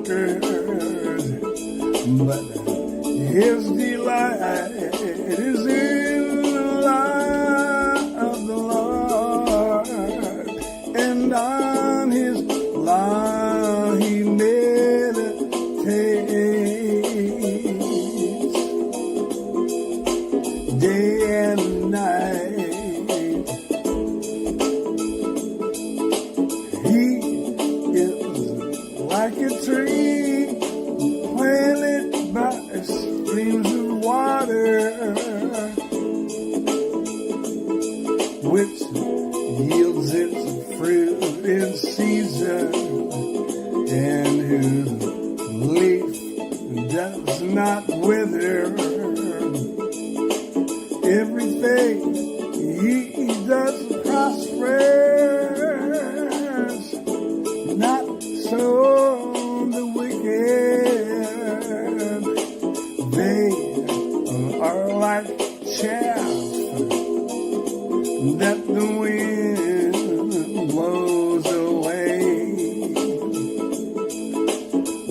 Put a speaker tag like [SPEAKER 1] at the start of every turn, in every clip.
[SPEAKER 1] mockers, but his delight is in the law of the Lord, and on his law he meditates day and night. He is like a tree planted by streams of water, which yields its fruit in season, and whose leaf does not wither. Everything he does prospers, not so the wicked. They are like chaff that the wind blows away.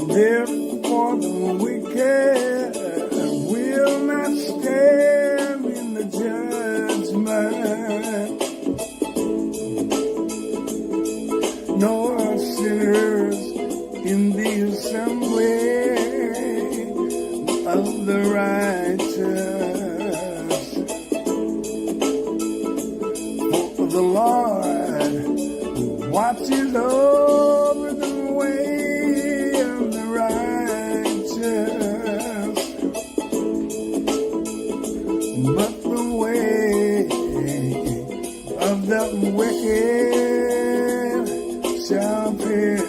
[SPEAKER 1] Therefore the wicked will not stand in the judgment, nor sinners in the assembly of the righteous. For the Lord watches over the way of the righteous, but the way of the wicked shall perish.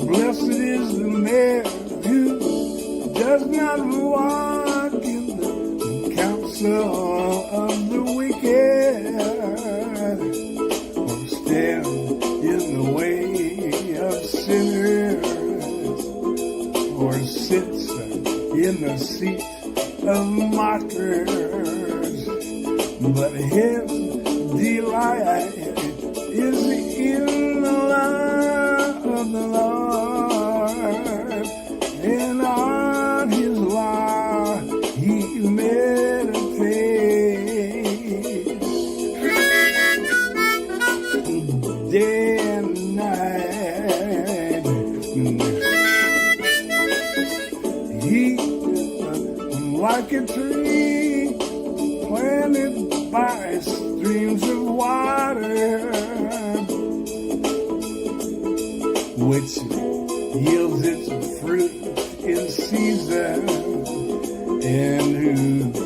[SPEAKER 1] Blessed is the man who does not walk in the counsel of the wicked, or stand in the way of sinners, or sits in the seat of mockers, but his delight is in the law of the Lord, and on his law he meditates day and night. He is like a tree planted by streams of water, which yields its fruit in season, and whose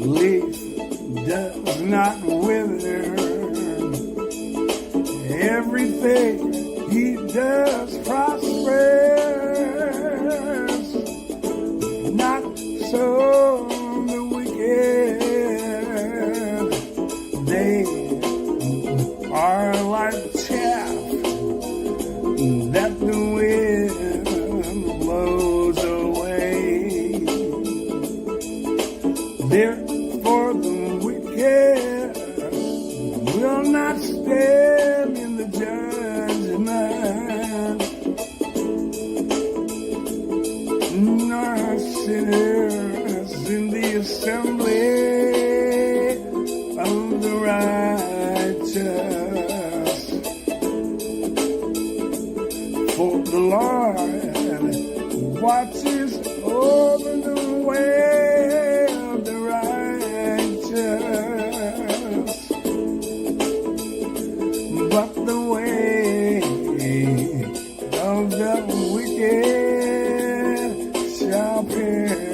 [SPEAKER 1] leaf does not wither. Everything he does prospers, not so the wicked, they are like chaff that the wind blows away. Therefore the wicked will not stand in the judgment, nor sinners in the assembly of the righteous. For the Lord watches over the way of the righteous, but the way of the wicked shall perish.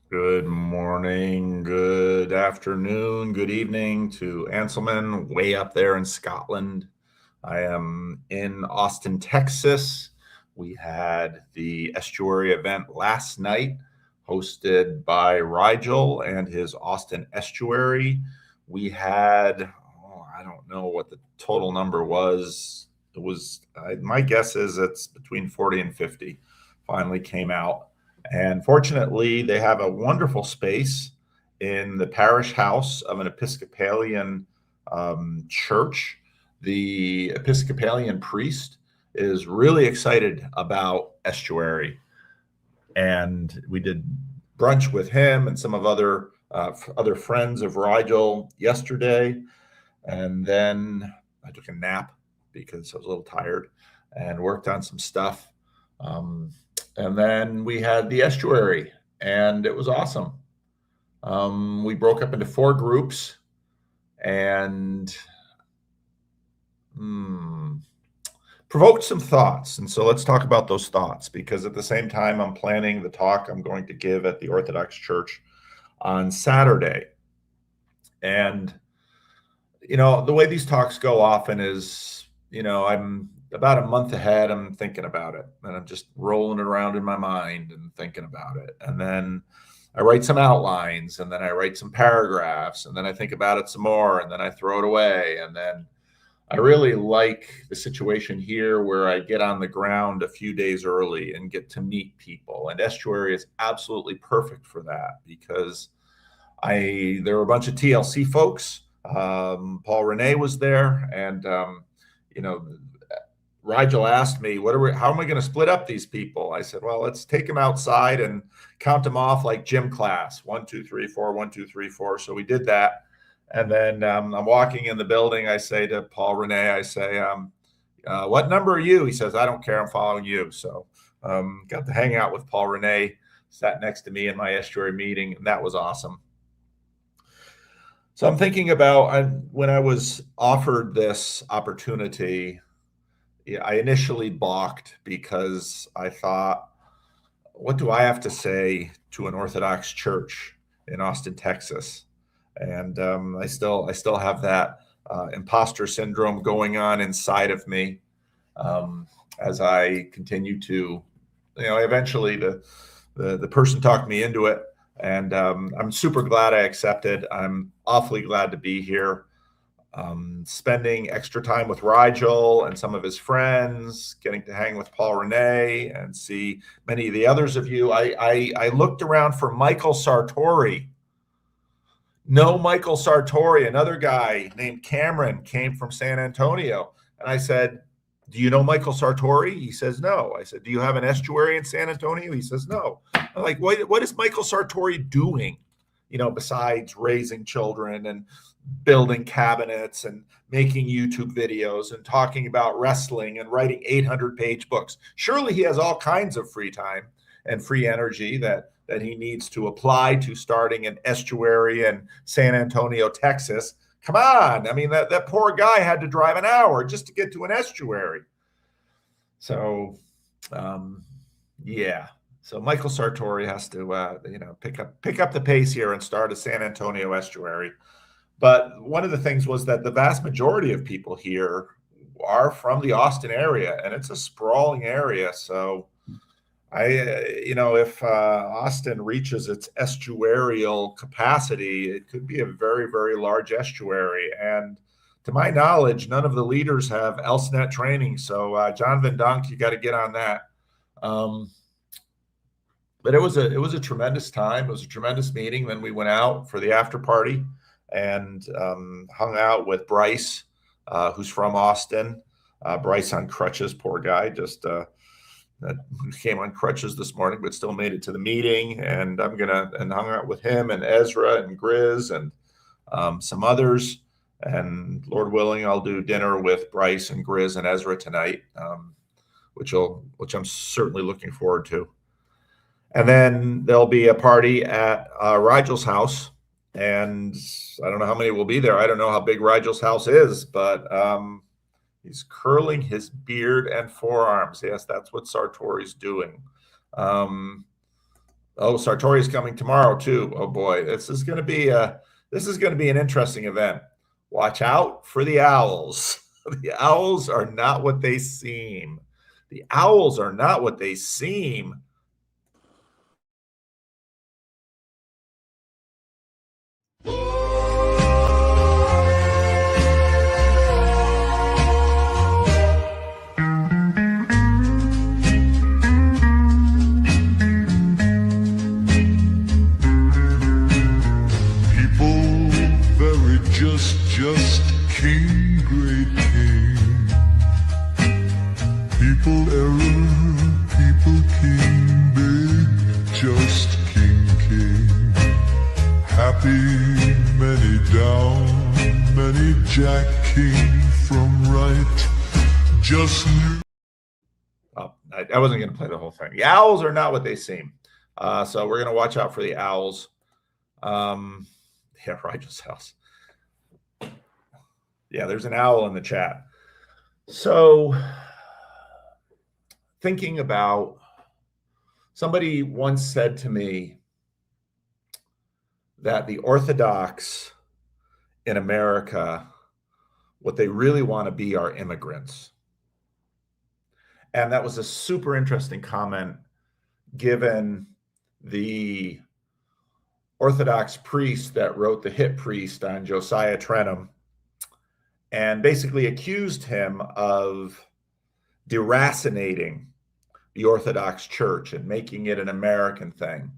[SPEAKER 2] Good morning, good afternoon, good evening to Anselman way up there in Scotland. I am in Austin, Texas. We had the Estuary event last night, hosted by Rigel and his Austin Estuary. We had, I don't know what the total number was. It was, my guess is it's between 40 and 50 finally came out. And fortunately, they have a wonderful space in the parish house of an Episcopalian church. The Episcopalian priest is really excited about Estuary. And we did brunch with him and some of other friends of Rigel yesterday. And then I took a nap because I was a little tired and worked on some stuff. And then we had the Estuary, and it was awesome. We broke up into 4 groups and provoked some thoughts. And so let's talk about those thoughts, because at the same time, I'm planning the talk I'm going to give at the Orthodox Church on Saturday. And, the way these talks go often is, I'm about a month ahead, I'm thinking about it, and I'm just rolling it around in my mind and thinking about it. And then I write some outlines, and then I write some paragraphs, and then I think about it some more, and then I throw it away. And then I really like the situation here where I get on the ground a few days early and get to meet people. And Estuary is absolutely perfect for that, because there were a bunch of TLC folks. Paul Rene was there, and Rigel asked me, how am I going to split up these people? I said, well, let's take them outside and count them off like gym class. 1, 2, 3, 4, 1, 2, 3, 4. So we did that. And then I'm walking in the building. I say to Paul Rene, I say, what number are you? He says, I don't care. I'm following you. So got to hang out with Paul Rene, sat next to me in my Estuary meeting, and that was awesome. So I'm thinking about when I was offered this opportunity, I initially balked because I thought, what do I have to say to an Orthodox church in Austin, Texas? And I still have that imposter syndrome going on inside of me as I continue to, eventually the person talked me into it, and I'm super glad I accepted. I'm awfully glad to be here. Spending extra time with Rigel and some of his friends, getting to hang with Paul Rene and see many of the others of you. I looked around for Michael Sartori. No, Michael Sartori, another guy named Cameron came from San Antonio. And I said, do you know Michael Sartori? He says, no. I said, do you have an estuary in San Antonio? He says, no. I'm like, what is Michael Sartori doing? Besides raising children and building cabinets and making YouTube videos and talking about wrestling and writing 800-page books. Surely he has all kinds of free time and free energy that he needs to apply to starting an estuary in San Antonio, Texas. Come on. I mean, that poor guy had to drive an hour just to get to an estuary. So, yeah. So Michael Sartori has to, pick up the pace here and start a San Antonio estuary. But one of the things was that the vast majority of people here are from the Austin area, and it's a sprawling area. So if Austin reaches its estuarial capacity, it could be a very, very large estuary. And to my knowledge, none of the leaders have ELSNet training. So John Van Donk, you got to get on that. But it was a tremendous time. It was a tremendous meeting. Then we went out for the after party and hung out with Bryce, who's from Austin. Bryce on crutches, poor guy, just came on crutches this morning, but still made it to the meeting. And hung out with him and Ezra and Grizz and some others. And Lord willing, I'll do dinner with Bryce and Grizz and Ezra tonight, which I'm certainly looking forward to. And then there'll be a party at Rigel's house. And I don't know how many will be there. I don't know how big Rigel's house is, but he's curling his beard and forearms. Yes, that's what Sartori's doing. Sartori's coming tomorrow too. Oh boy, this is going to be an interesting event. Watch out for the owls. The owls are not what they seem. The owls are not what they seem.
[SPEAKER 1] Just king, great king. People error, people king, big, just king, king. Happy, many down, many jack king from right. Just knew.
[SPEAKER 2] Oh, I wasn't going to play the whole thing. The owls are not what they seem. So we're going to watch out for the owls. Rigel's house. Yeah, there's an owl in the chat. So thinking about, somebody once said to me that the Orthodox in America, what they really want to be are immigrants. And that was a super interesting comment given the Orthodox priest that wrote the hit priest on Josiah Trenum, and basically accused him of deracinating the Orthodox Church and making it an American thing.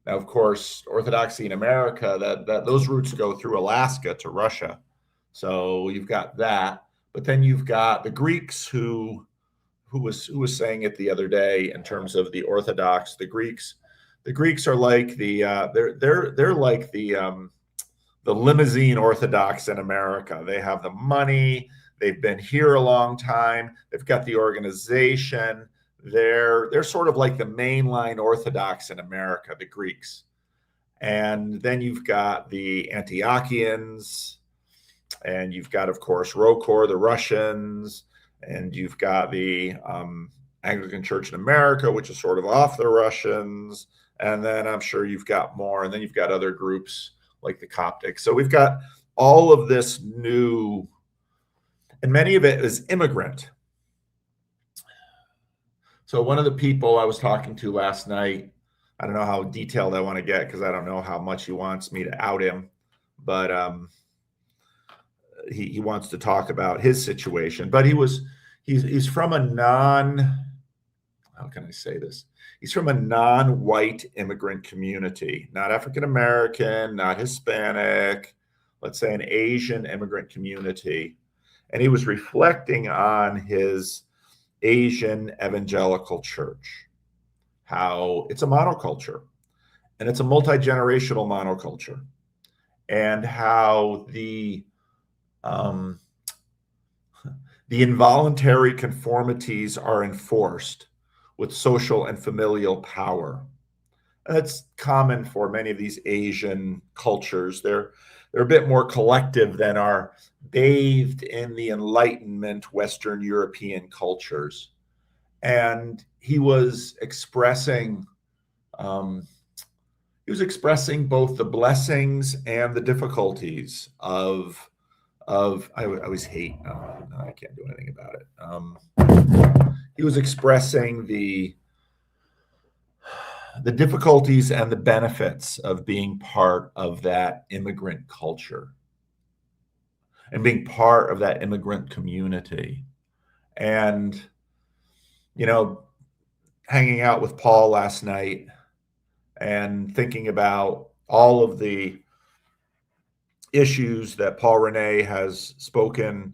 [SPEAKER 2] Now, of course, Orthodoxy in America, that those roots go through Alaska to Russia. So you've got that, but then you've got the Greeks who was saying it the other day in terms of the Orthodox. The Greeks are like they're like the the limousine Orthodox in America. They have the money. They've been here a long time. They've got the organization. They're sort of like the mainline Orthodox in America, the Greeks. And then you've got the Antiochians, and you've got, of course, Rokor, the Russians, and you've got the Anglican Church in America, which is sort of off the Russians. And then I'm sure you've got more. And then you've got other groups like the Coptic. So we've got all of this new, and many of it is immigrant. So one of the people I was talking to last night, I don't know how detailed I want to get because I don't know how much he wants me to out him, but he wants to talk about his situation. But he's from a how can I say this? He's from a non-white immigrant community, not African American, not Hispanic, let's say an Asian immigrant community. And he was reflecting on his Asian evangelical church, how it's a monoculture, and it's a multi-generational monoculture, and how the involuntary conformities are enforced with social and familial power. And that's common for many of these Asian cultures. They're a bit more collective than our bathed in the Enlightenment Western European cultures. And he was expressing both the blessings and the difficulties of I always hate I can't do anything about it. He was expressing the difficulties and the benefits of being part of that immigrant culture and being part of that immigrant community. And, hanging out with Paul last night and thinking about all of the issues that Paul Rene has spoken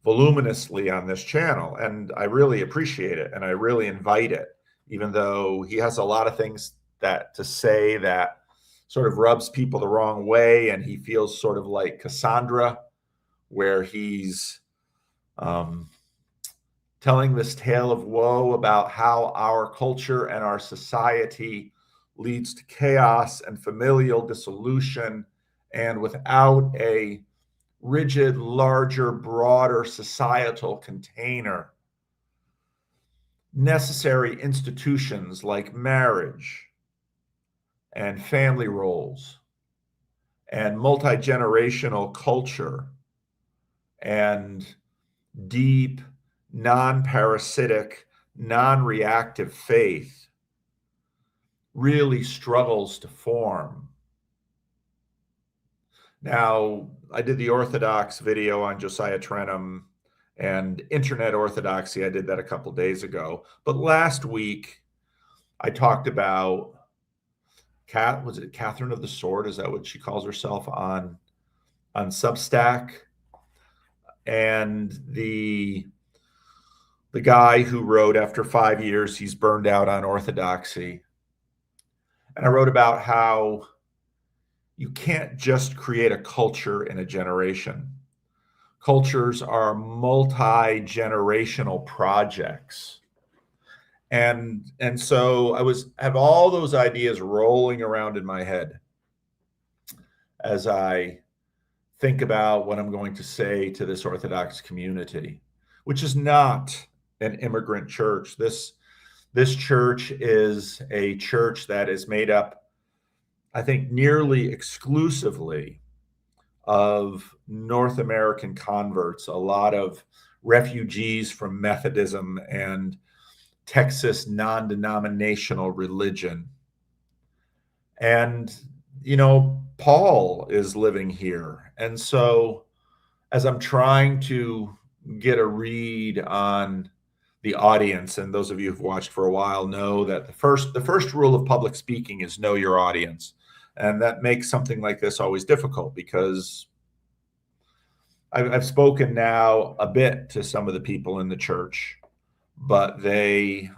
[SPEAKER 2] voluminously on this channel. And I really appreciate it. And I really invite it, even though he has a lot of things to say that sort of rubs people the wrong way. And he feels sort of like Cassandra, where he's telling this tale of woe about how our culture and our society leads to chaos and familial dissolution. And without a rigid, larger, broader societal container, necessary institutions like marriage and family roles and multi-generational culture and deep, non-parasitic, non-reactive faith really struggles to form. Now, I did the Orthodox video on Josiah Trenum and internet orthodoxy. I did that a couple days ago. But last week, I talked about, was it Catherine of the Sword? Is that what she calls herself on Substack? And the guy who wrote, after 5 years, he's burned out on orthodoxy. And I wrote about how you can't just create a culture in a generation. Cultures are multi-generational projects. And so I have all those ideas rolling around in my head as I think about what I'm going to say to this Orthodox community, which is not an immigrant church. This church is a church that is made up, I think, nearly exclusively of North American converts, a lot of refugees from Methodism and Texas non-denominational religion. And, Paul is living here. And so as I'm trying to get a read on the audience, and those of you who've watched for a while know that the first rule of public speaking is know your audience. And that makes something like this always difficult because I've spoken now a bit to some of the people in the church, but this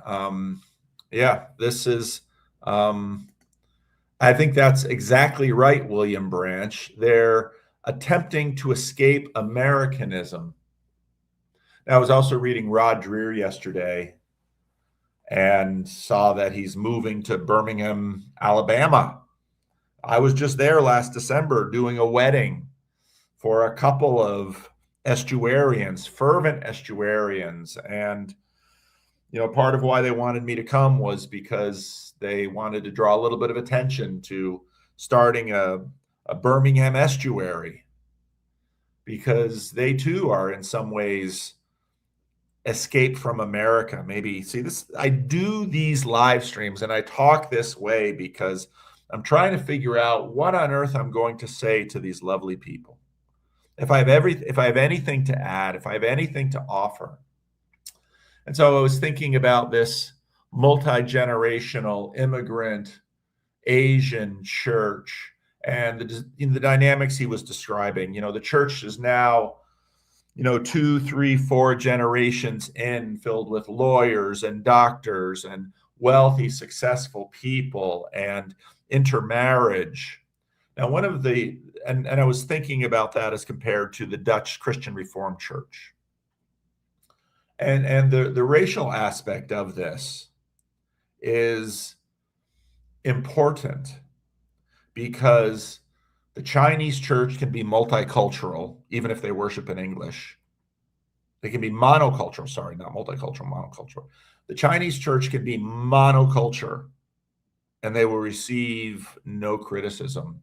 [SPEAKER 2] is I think that's exactly right, William Branch. They're attempting to escape Americanism. I was also reading Rod Dreher yesterday and saw that he's moving to Birmingham, Alabama. I was just there last December doing a wedding for a couple of estuarians, fervent estuarians. And, part of why they wanted me to come was because they wanted to draw a little bit of attention to starting a Birmingham estuary, because they too are in some ways escape from America. Maybe see this, I do these live streams and I talk this way because I'm trying to figure out what on earth I'm going to say to these lovely people. If I have anything to add, if I have anything to offer. And so I was thinking about this multi-generational immigrant Asian church and the dynamics he was describing. The church is now 2, 3, 4 generations in, filled with lawyers and doctors and wealthy, successful people and intermarriage. Now, one of the, and I was thinking about that as compared to the Dutch Christian Reformed Church. And the racial aspect of this is important because the Chinese church can be multicultural, even if they worship in English. They can be monocultural, sorry, not multicultural, monocultural. The Chinese church can be monoculture, and they will receive no criticism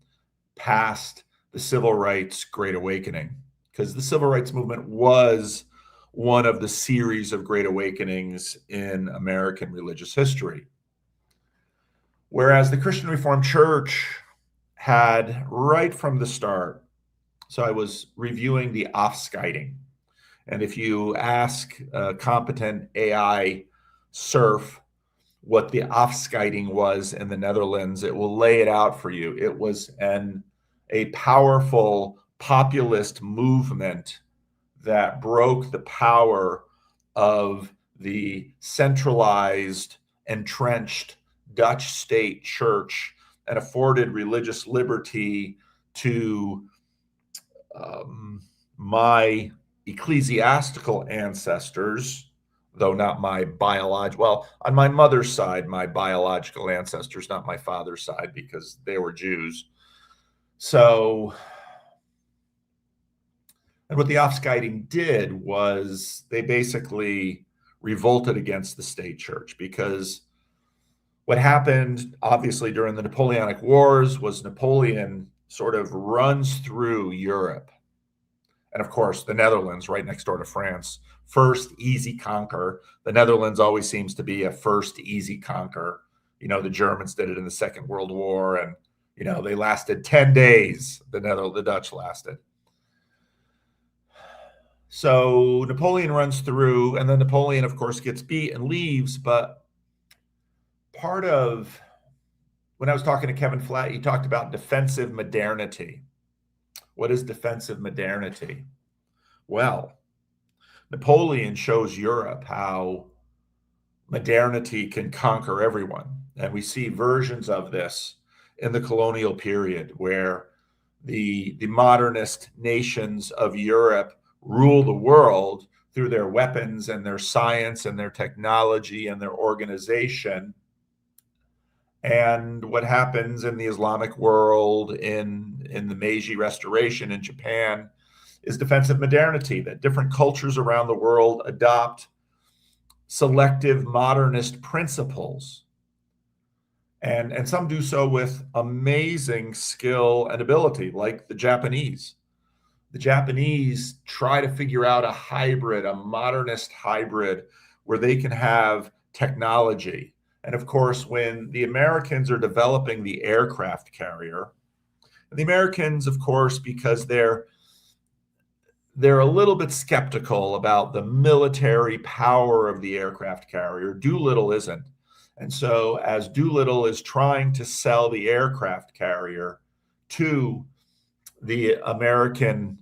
[SPEAKER 2] past the Civil Rights Great Awakening, because the Civil Rights Movement was one of the series of Great Awakenings in American religious history. Whereas the Christian Reformed Church had right from the start, so I was reviewing the offskiting. And if you ask a competent AI serf what the offskiting was in the Netherlands, it will lay it out for you. It was a powerful populist movement that broke the power of the centralized, entrenched Dutch state church and afforded religious liberty to my ecclesiastical ancestors, though not my biological, well, on my mother's side, my biological ancestors, not my father's side, because they were Jews. So, and what the offskiting did was they basically revolted against the state church, because what happened, obviously, during the Napoleonic Wars was Napoleon sort of runs through Europe. And of course, the Netherlands, right next door to France, first easy conquer. The Netherlands always seems to be a first easy conquer. The Germans did it in the Second World War, and, they lasted 10 days. The Dutch lasted. So Napoleon runs through, and then Napoleon, of course, gets beat and leaves. But part of, when I was talking to Kevin Flatt, he talked about defensive modernity. What is defensive modernity? Well, Napoleon shows Europe how modernity can conquer everyone. And we see versions of this in the colonial period, where the modernist nations of Europe rule the world through their weapons and their science and their technology and their organization. And what happens in the Islamic world, in the Meiji Restoration in Japan, is defensive modernity, that different cultures around the world adopt selective modernist principles. And some do so with amazing skill and ability, like the Japanese. The Japanese try to figure out a hybrid, a modernist hybrid, where they can have technology. And of course, when the Americans are developing the aircraft carrier, the Americans, of course, because they're a little bit skeptical about the military power of the aircraft carrier. Doolittle isn't. And so as Doolittle is trying to sell the aircraft carrier to the American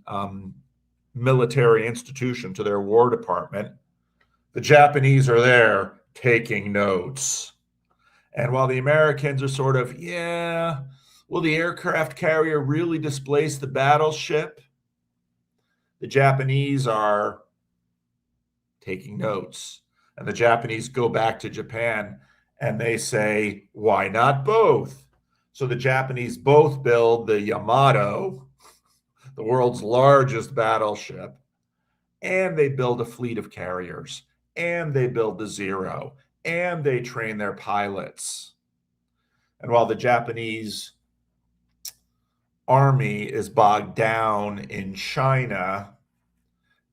[SPEAKER 2] military institution, to their War Department, the Japanese are there taking notes. And while the Americans are sort of, yeah, will the aircraft carrier really displace the battleship? The Japanese are taking notes. And the Japanese go back to Japan and they say, why not both? So the Japanese both build the Yamato, the world's largest battleship, and they build a fleet of carriers, and they build the Zero, and they train their pilots. And while the Japanese army is bogged down in China,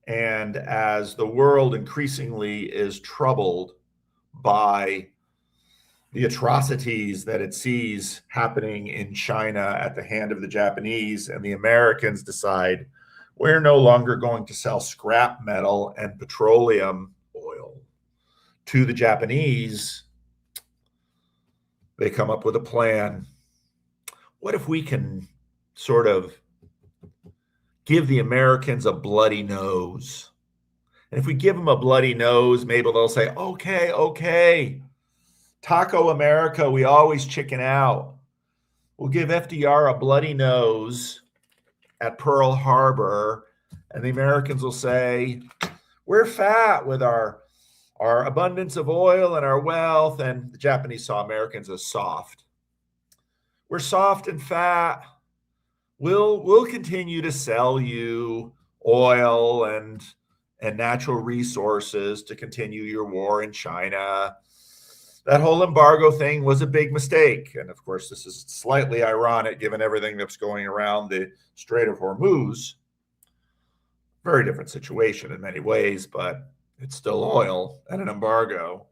[SPEAKER 2] and as the world increasingly is troubled by the atrocities that it sees happening in China at the hand of the Japanese, and the Americans decide we're no longer going to sell scrap metal and petroleum oil to the Japanese, they come up with a plan. What if we can sort of give the Americans a bloody nose? And if we give them a bloody nose, maybe they'll say, okay, Taco America, we always chicken out. We'll give FDR a bloody nose at Pearl Harbor, and the Americans will say, we're fat with our abundance of oil and our wealth. And the Japanese saw Americans as soft. We're soft and fat. We'll continue to sell you oil and natural resources to continue your war in China. That whole embargo thing was a big mistake. And of course, this is slightly ironic given everything that's going around the Strait of Hormuz. Very different situation in many ways, but it's still oil and an embargo.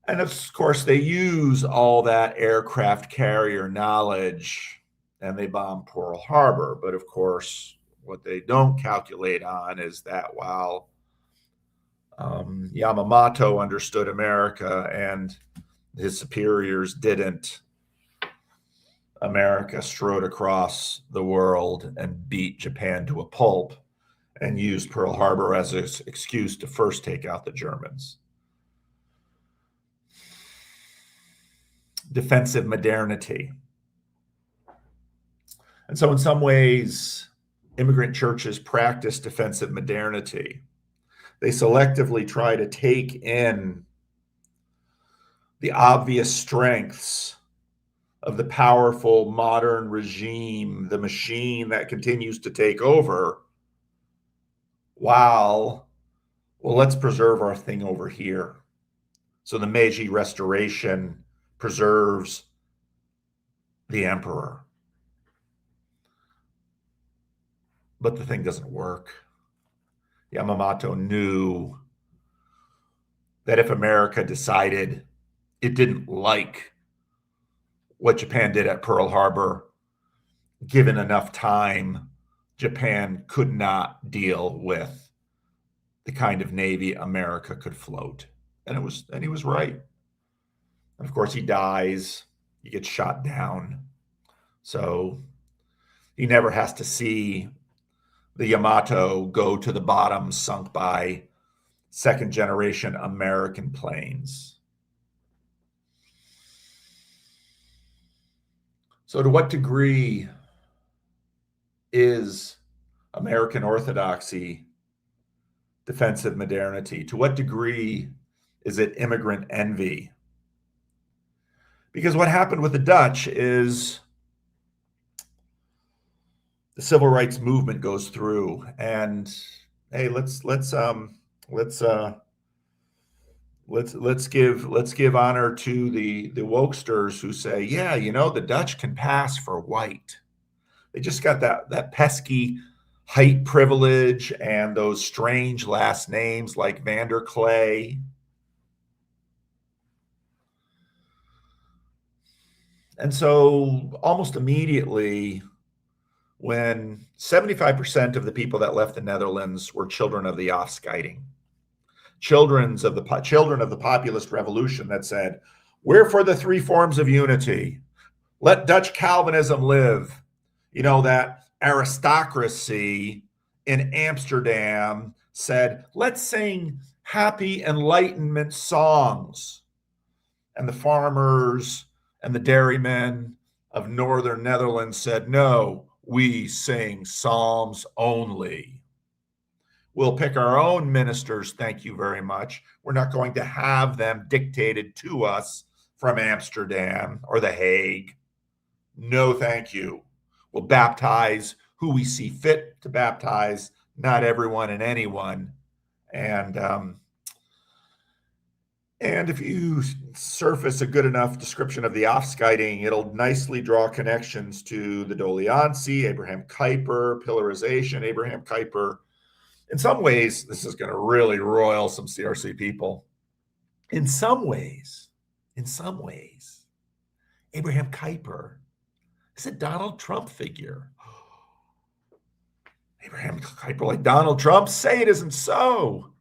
[SPEAKER 2] And of course, they use all that aircraft carrier knowledge and they bomb Pearl Harbor. But of course, what they don't calculate on is that while Yamamoto understood America and his superiors didn't, America strode across the world and beat Japan to a pulp and used Pearl Harbor as an excuse to first take out the Germans. Defensive modernity. And so in some ways, immigrant churches practice defensive modernity. They selectively try to take in the obvious strengths of the powerful modern regime, the machine that continues to take over, while, well, let's preserve our thing over here. So the Meiji Restoration preserves the emperor. But the thing doesn't work. Yamamoto knew that if America decided it didn't like what Japan did at Pearl Harbor, given enough time, Japan could not deal with the kind of navy America could float. And he was right. And of course, he dies. He gets shot down. So he never has to see the Yamato go to the bottom, sunk by second generation American planes. So to what degree is American orthodoxy defensive modernity? To what degree is it immigrant envy? Because what happened with the Dutch is the civil rights movement goes through, and hey, let's give honor to the wokesters who say, yeah, the Dutch can pass for white. They just got that pesky height privilege and those strange last names like Vanderclay. And so almost immediately, when 75% of the people that left the Netherlands were children of the Afscheiding, children of the populist revolution that said, we're for the three forms of unity. Let Dutch Calvinism live. That aristocracy in Amsterdam said, let's sing happy Enlightenment songs. And the farmers and the dairymen of northern Netherlands said, no, we sing psalms only. We'll pick our own ministers, thank you very much. We're not going to have them dictated to us from Amsterdam or The Hague. No, thank you. We'll baptize who we see fit to baptize, not everyone and anyone. And if you surface a good enough description of the offskiting, it'll nicely draw connections to the Doliancy, Abraham Kuyper, pillarization, Abraham Kuyper. In some ways, this is going to really roil some CRC people. In some ways, Abraham Kuyper is a Donald Trump figure. Abraham Kuyper, like Donald Trump, say it isn't so.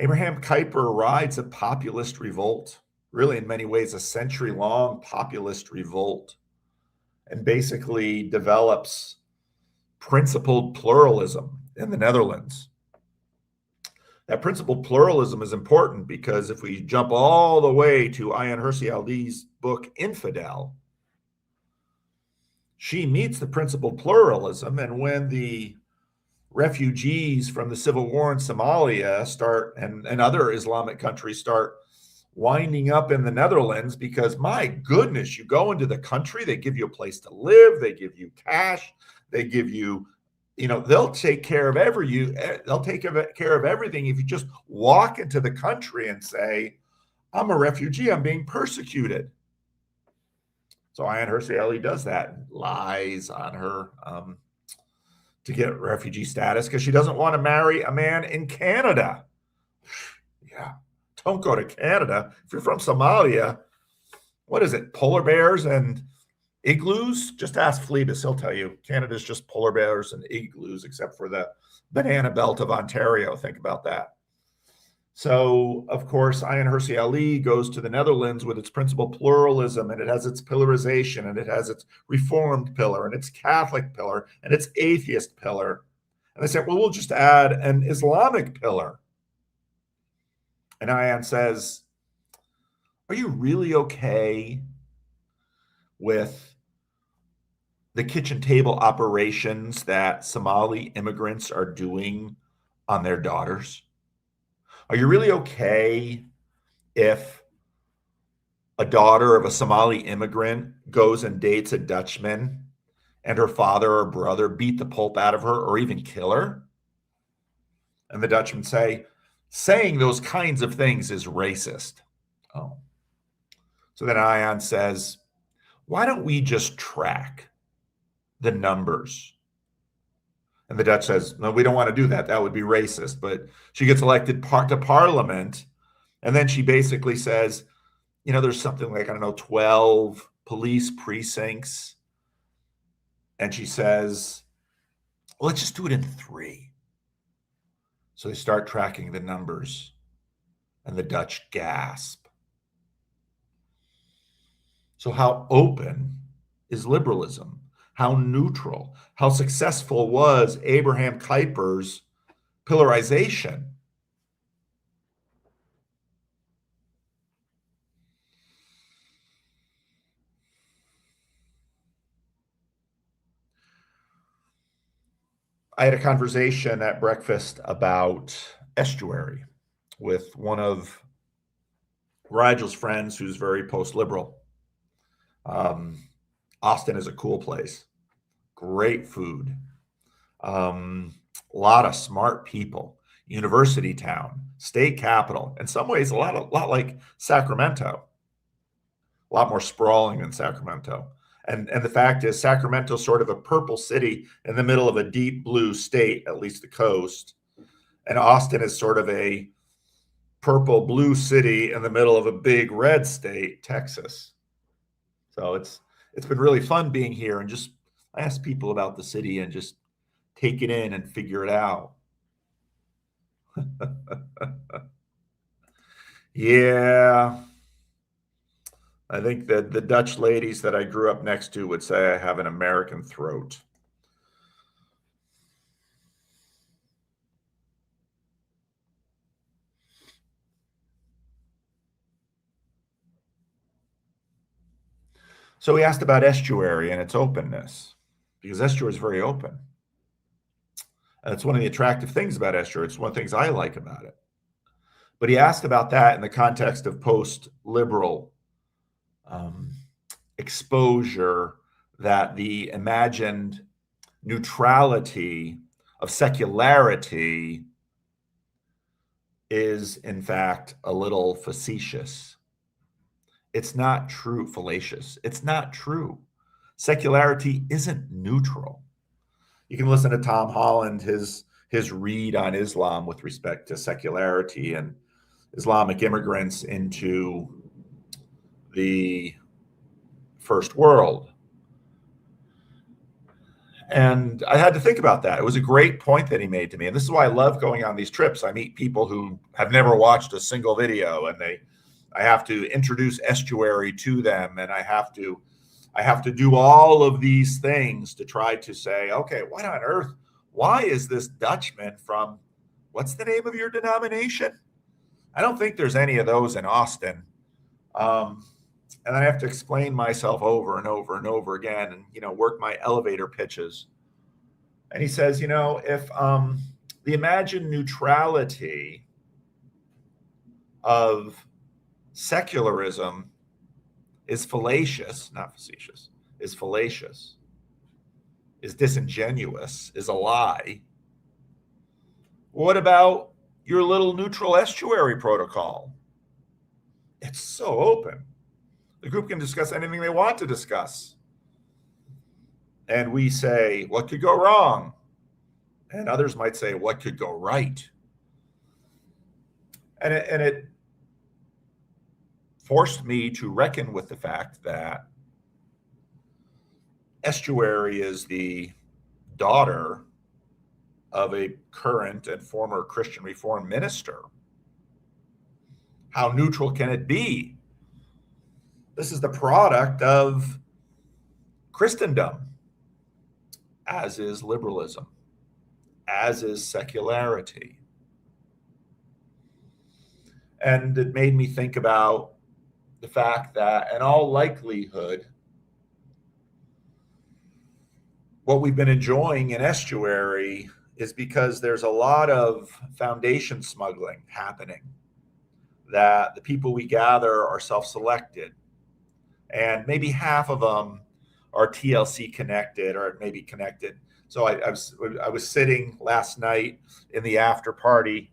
[SPEAKER 2] Abraham Kuyper rides a populist revolt, really in many ways a century-long populist revolt, and basically develops principled pluralism in the Netherlands. That principled pluralism is important because if we jump all the way to Ayaan Hirsi Ali's book Infidel, she meets the principled pluralism, and when the refugees from the civil war in Somalia start and other Islamic countries start winding up in the Netherlands, because my goodness, you go into the country, they give you a place to live, they give you cash, they give you, they'll take care of they'll take care of everything if you just walk into the country and say, I'm a refugee, I'm being persecuted. So Ayaan Hirsi Ali does that, lies on her to get refugee status because she doesn't want to marry a man in Canada. Yeah, don't go to Canada. If you're from Somalia, what is it, polar bears and igloos? Just ask Phlebas, he'll tell you. Canada's just polar bears and igloos, except for the banana belt of Ontario. Think about that. So, of course, Ayaan Hirsi Ali goes to the Netherlands with its principal pluralism, and it has its pillarization, and it has its Reformed pillar, and its Catholic pillar, and its atheist pillar. And they said, well, we'll just add an Islamic pillar. And Ayaan says, are you really okay with the kitchen table operations that Somali immigrants are doing on their daughters? Are you really okay if a daughter of a Somali immigrant goes and dates a Dutchman and her father or brother beat the pulp out of her or even kill her? And the Dutchmen say, saying those kinds of things is racist. Oh. So then Ayaan says, why don't we just track the numbers? And the Dutch says, no, we don't want to do that. That would be racist. But she gets elected to parliament. And then she basically says, there's something like, 12 police precincts. And she says, well, let's just do it in 3. So they start tracking the numbers. And the Dutch gasp. So how open is liberalism? How neutral? How successful was Abraham Kuyper's pillarization? I had a conversation at breakfast about Estuary with one of Rigel's friends who's very post-liberal. Austin is a cool place. Great food. A lot of smart people. University town, state capital. In some ways, a lot like Sacramento. A lot more sprawling than Sacramento. And the fact is, Sacramento's sort of a purple city in the middle of a deep blue state, at least the coast. And Austin is sort of a purple blue city in the middle of a big red state, Texas. So it's been really fun being here and just ask people about the city and just take it in and figure it out. Yeah. I think that the Dutch ladies that I grew up next to would say I have an American throat. So he asked about Estuary and its openness, because Estuary is very open. And it's one of the attractive things about Estuary. It's one of the things I like about it. But he asked about that in the context of post-liberal exposure, that the imagined neutrality of secularity is, in fact, a little facetious. It's not true, fallacious. It's not true. Secularity isn't neutral. You can listen to Tom Holland, his read on Islam with respect to secularity and Islamic immigrants into the first world. And I had to think about that. It was a great point that he made to me. And this is why I love going on these trips. I meet people who have never watched a single video, and I have to introduce Estuary to them, and I have to do all of these things to try to say, okay, what on earth? Why is this Dutchman from, what's the name of your denomination? I don't think there's any of those in Austin. And I have to explain myself over and over and over again, and work my elevator pitches. And he says, if the imagined neutrality of secularism is fallacious, not facetious, is fallacious, is disingenuous, is a lie, what about your little neutral estuary protocol? It's so open. The group can discuss anything they want to discuss. And we say, what could go wrong? And others might say, what could go right? And it forced me to reckon with the fact that Estuary is the daughter of a current and former Christian Reformed minister. How neutral can it be? This is the product of Christendom, as is liberalism, as is secularity. And it made me think about the fact that, in all likelihood, what we've been enjoying in Estuary is because there's a lot of foundation smuggling happening, that the people we gather are self-selected. And maybe half of them are TLC connected, or maybe connected. So I was sitting last night in the after party,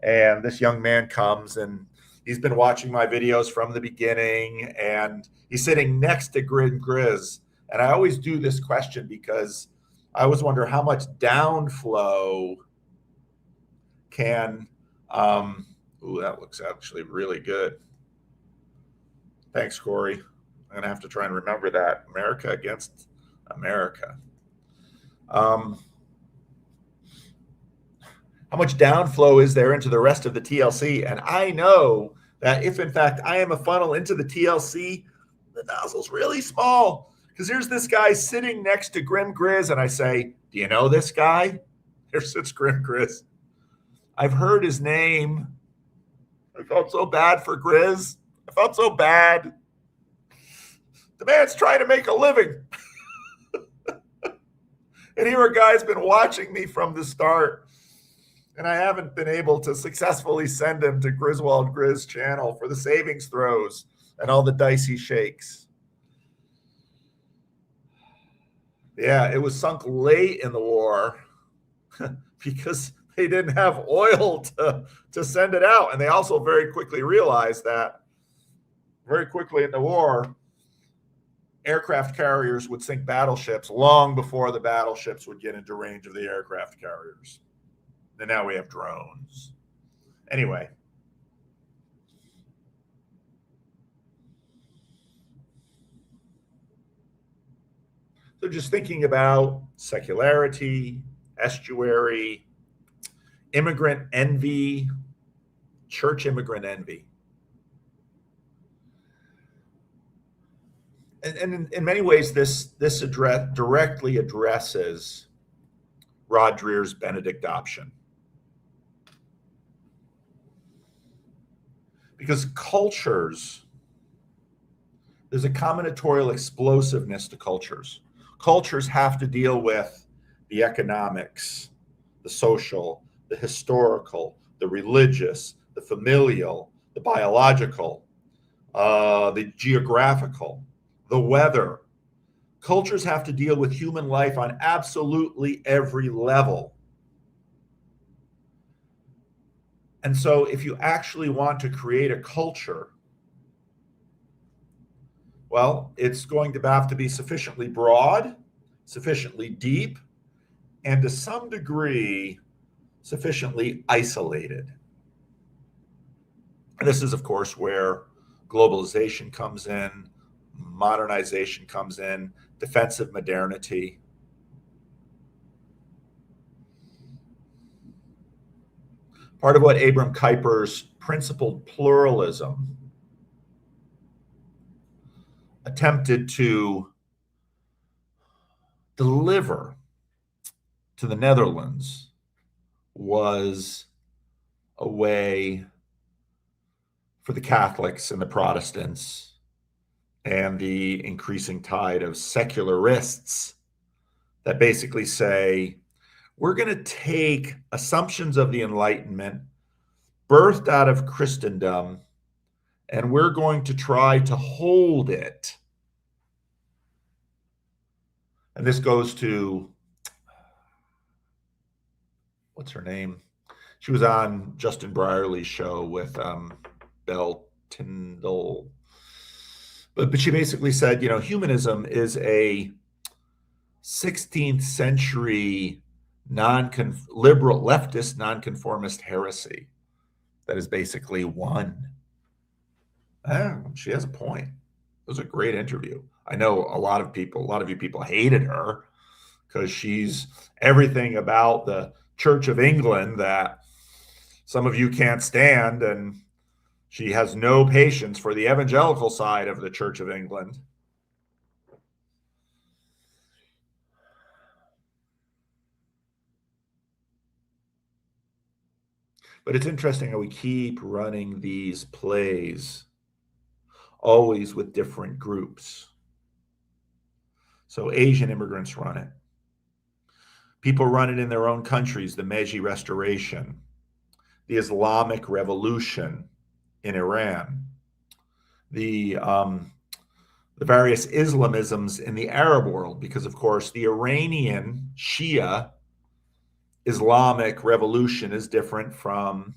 [SPEAKER 2] and this young man comes, and he's been watching my videos from the beginning, and he's sitting next to Grizz. And I always do this question because I always wonder how much downflow can, ooh, that looks actually really good. Thanks, Corey. I'm going to have to try and remember that. America against America. How much downflow is there into the rest of the TLC? And I know that if, in fact, I am a funnel into the TLC, the nozzle's really small. Because here's this guy sitting next to Grim Grizz, and I say, do you know this guy? There sits Grim Grizz. I've heard his name. I felt so bad for Grizz. I felt so bad. The man's trying to make a living. And here a guy's been watching me from the start, and I haven't been able to successfully send him to Griswold Grizz channel for the savings throws and all the dice he shakes. Yeah, it was sunk late in the war because they didn't have oil to send it out. And they also very quickly realized that very quickly in the war, aircraft carriers would sink battleships long before the battleships would get into range of the aircraft carriers. And now we have drones. Anyway. So just thinking about secularity, estuary, immigrant envy, church immigrant envy. And in many ways, this directly addresses Rod Dreher's Benedict option. Because cultures there's a combinatorial explosiveness to cultures. Cultures have to deal with the economics, the social, the historical, the religious, the familial, the biological, the geographical, the weather. Cultures have to deal with human life on absolutely every level. And so, if you actually want to create a culture, well, it's going to have to be sufficiently broad, sufficiently deep, and to some degree, sufficiently isolated. And this is, of course, where globalization comes in, modernization comes in, defensive modernity. Part of what Abram Kuyper's principled pluralism attempted to deliver to the Netherlands was a way for the Catholics and the Protestants and the increasing tide of secularists that basically say, we're going to take assumptions of the Enlightenment birthed out of Christendom, and we're going to try to hold it. And this goes to, what's her name? She was on Justin Brierley's show with Belle Tyndall. But she basically said, humanism is a 16th century liberal leftist nonconformist heresy that is basically one. She has a point. It was a great interview. I know a lot of you people hated her because she's everything about the Church of England that some of you can't stand, and she has no patience for the evangelical side of the Church of England. But it's interesting how we keep running these plays, always with different groups. So Asian immigrants run it. People run it in their own countries, the Meiji Restoration, the Islamic Revolution in Iran, the various Islamisms in the Arab world, because, of course, the Iranian Shia Islamic revolution is different from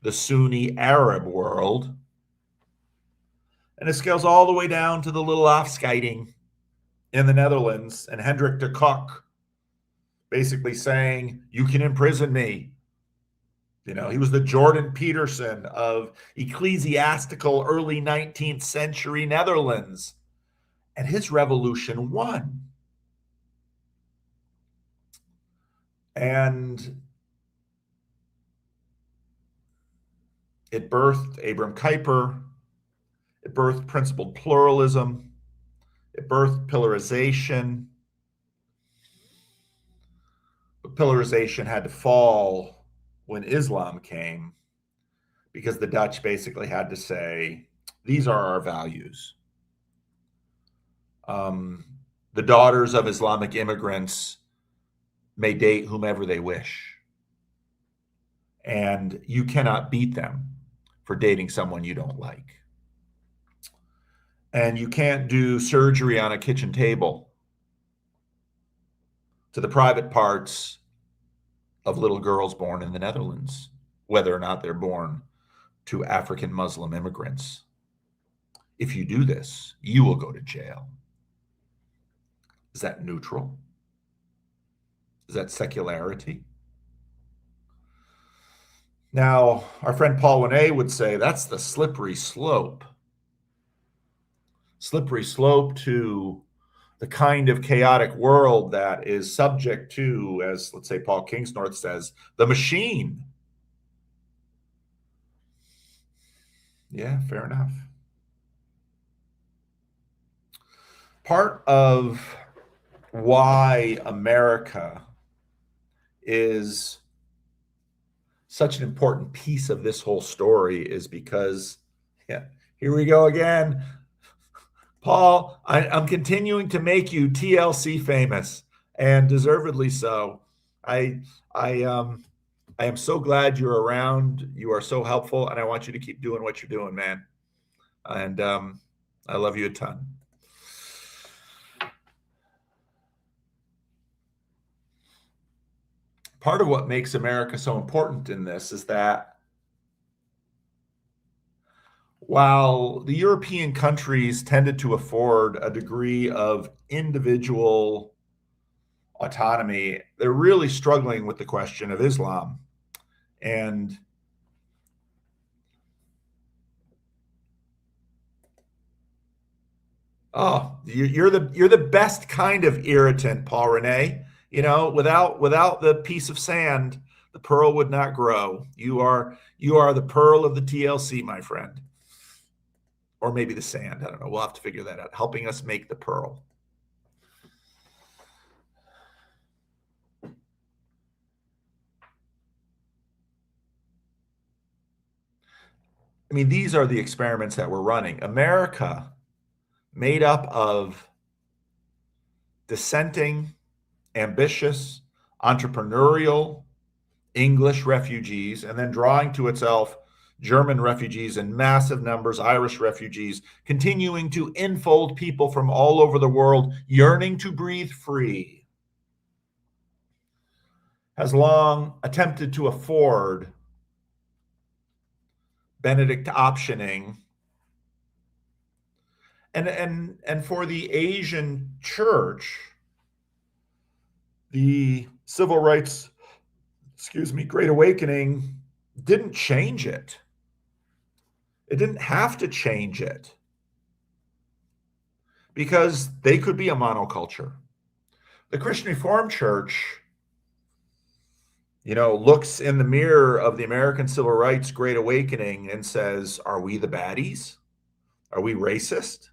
[SPEAKER 2] the Sunni Arab world. And it scales all the way down to the little offskiting in the Netherlands and Hendrik de Kock basically saying, you can imprison me. He was the Jordan Peterson of ecclesiastical early 19th century Netherlands. And his revolution won. And it birthed Abram Kuyper. It birthed principled pluralism. It birthed pillarization. But pillarization had to fall when Islam came, because the Dutch basically had to say, these are our values. The daughters of Islamic immigrants may date whomever they wish. And you cannot beat them for dating someone you don't like. And you can't do surgery on a kitchen table to the private parts of little girls born in the Netherlands, whether or not they're born to African Muslim immigrants. If you do this, you will go to jail. Is that neutral? Is that secularity? Now, our friend Paul Winnet would say that's the slippery slope. Slippery slope to the kind of chaotic world that is subject to, as let's say Paul Kingsnorth says, the machine. Yeah, fair enough. Part of why America is such an important piece of this whole story is because, here we go again, Paul, I'm continuing to make you TLC famous, and deservedly so. I I am so glad you're around. You are so helpful, and I want you to keep doing what you're doing, man. And I love you a ton. Part of what makes America so important in this is that while the European countries tended to afford a degree of individual autonomy, they're really struggling with the question of Islam. And you're the best kind of irritant, Paul Rene. You know, without the piece of sand, the pearl would not grow. You are the pearl of the TLC, my friend. Or maybe the sand. I don't know. We'll have to figure that out. Helping us make the pearl. I mean, these are the experiments that we're running. America, made up of dissenting, ambitious, entrepreneurial English refugees, and then drawing to itself German refugees in massive numbers, Irish refugees, continuing to enfold people from all over the world, yearning to breathe free, has long attempted to afford Benedict optioning. And for the Asian church, the civil rights, Great Awakening didn't change it. It didn't have to change it because they could be a monoculture. The Christian Reformed Church, looks in the mirror of the American Civil Rights Great Awakening and says, are we the baddies? Are we racist?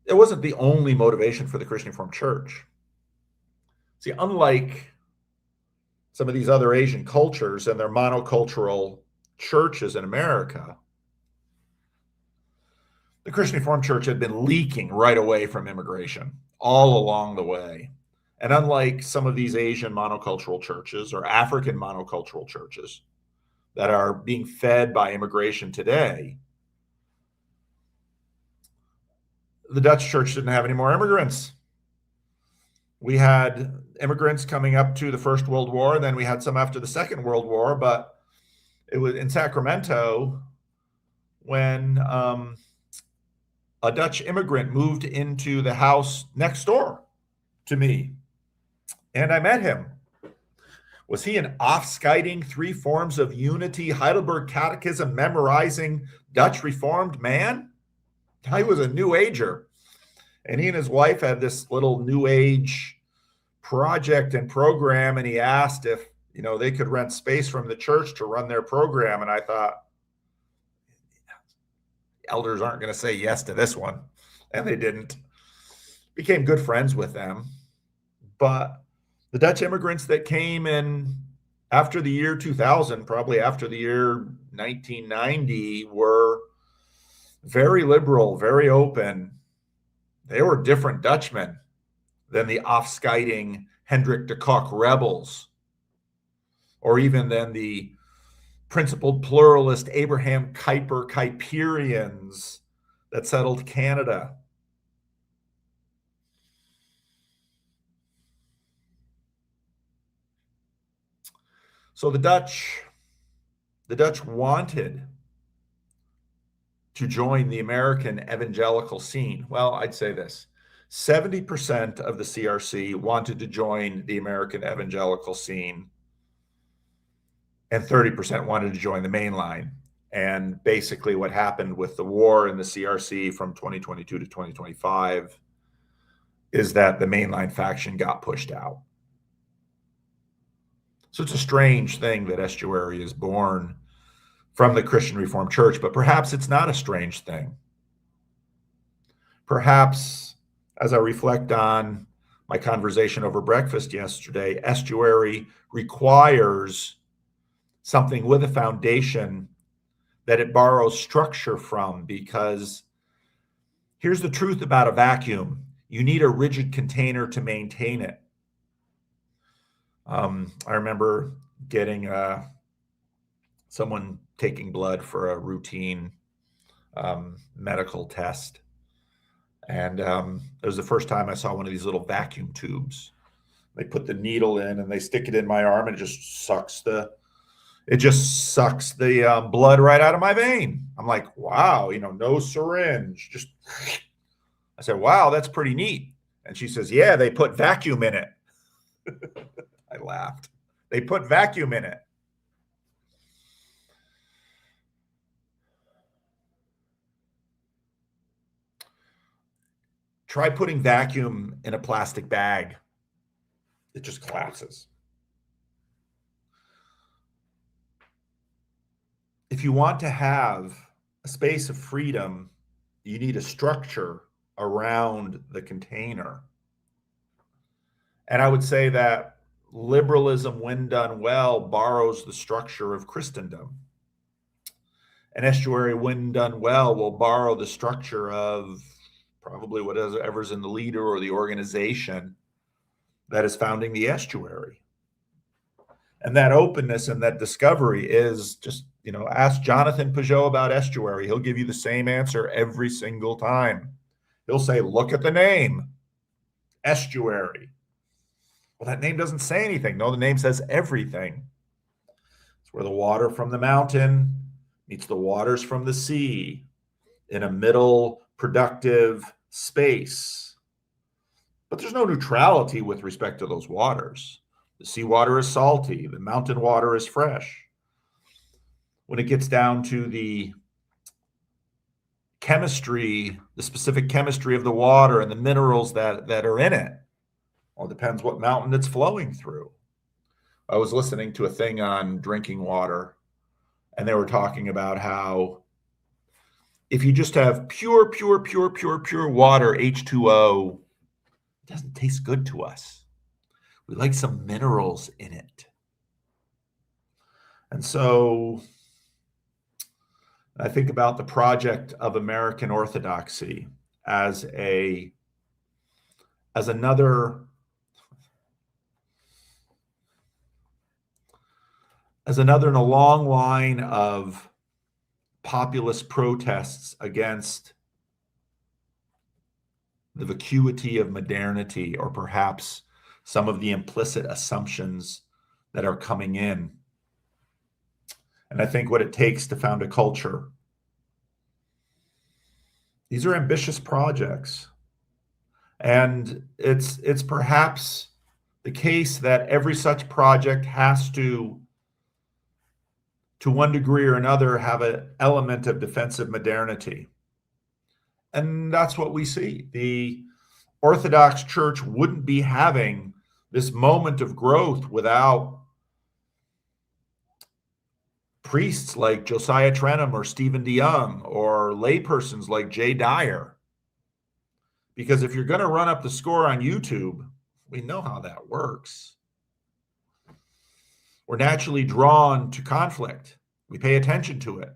[SPEAKER 2] It wasn't the only motivation for the Christian Reformed Church. See, unlike some of these other Asian cultures and their monocultural churches in America, the Christian Reformed Church had been leaking right away from immigration all along the way. And unlike some of these Asian monocultural churches or African monocultural churches that are being fed by immigration today, the Dutch church didn't have any more immigrants. We had immigrants coming up to the First World War, and then we had some after the Second World War, but it was in Sacramento when a Dutch immigrant moved into the house next door to me, and I met him. Was he an off-skiting, 3 forms of unity, Heidelberg Catechism memorizing Dutch Reformed man? He was a New Ager. And he and his wife had this little New Age project and program, and he asked if, they could rent space from the church to run their program. And I thought, elders aren't going to say yes to this one. And they didn't. Became good friends with them. But the Dutch immigrants that came in after the year 2000, probably after the year 1990, were very liberal, very open. They were different Dutchmen than the off-skiting Hendrik de Kock rebels, or even than the principled pluralist Abraham Kuyper Kuyperians that settled Canada. So the Dutch wanted to join the American evangelical scene. Well, I'd say this. 70% of the CRC wanted to join the American evangelical scene, and 30% wanted to join the mainline. And basically what happened with the war in the CRC from 2022 to 2025 is that the mainline faction got pushed out. So it's a strange thing that Estuary is born from the Christian Reformed Church, but perhaps it's not a strange thing. Perhaps, as I reflect on my conversation over breakfast yesterday, Estuary requires something with a foundation that it borrows structure from, because Here's the truth about a vacuum. You need a rigid container to maintain it. I remember getting someone taking blood for a routine medical test. And it was the first time I saw one of these little vacuum tubes. They put the needle in and they stick it in my arm and it just sucks the blood right out of my vein. I'm like, wow, no syringe. Just, I said, wow, that's pretty neat. And she says, yeah, they put vacuum in it. I laughed. They put vacuum in it. Try putting vacuum in a plastic bag. It just collapses. If you want to have a space of freedom, you need a structure around the container. And I would say that liberalism, when done well, borrows the structure of Christendom. An estuary, when done well, will borrow the structure of probably whatever's in the leader or the organization that is founding the estuary. And that openness and that discovery is just, ask Jonathan Peugeot about estuary. He'll give you the same answer every single time. He'll say, look at the name, estuary. Well, that name doesn't say anything. No, the name says everything. It's where the water from the mountain meets the waters from the sea in a middle productive space. But there's no neutrality with respect to those waters. The seawater is salty. The mountain water is fresh. When it gets down to the chemistry, the specific chemistry of the water and the minerals that are in it, well, it depends what mountain it's flowing through. I was listening to a thing on drinking water, and they were talking about how if you just have pure water, H2O, it doesn't taste good to us. We like some minerals in it. And so I think about the project of American Orthodoxy as another in a long line of populist protests against the vacuity of modernity, or perhaps some of the implicit assumptions that are coming in. And I think what it takes to found a culture. These are ambitious projects. And it's perhaps the case that every such project has to one degree or another, have an element of defensive modernity. And that's what we see. The Orthodox Church wouldn't be having this moment of growth without priests like Josiah Trenum or Stephen DeYoung, or laypersons like Jay Dyer. Because if you're going to run up the score on YouTube, we know how that works. We're naturally drawn to conflict. We pay attention to it.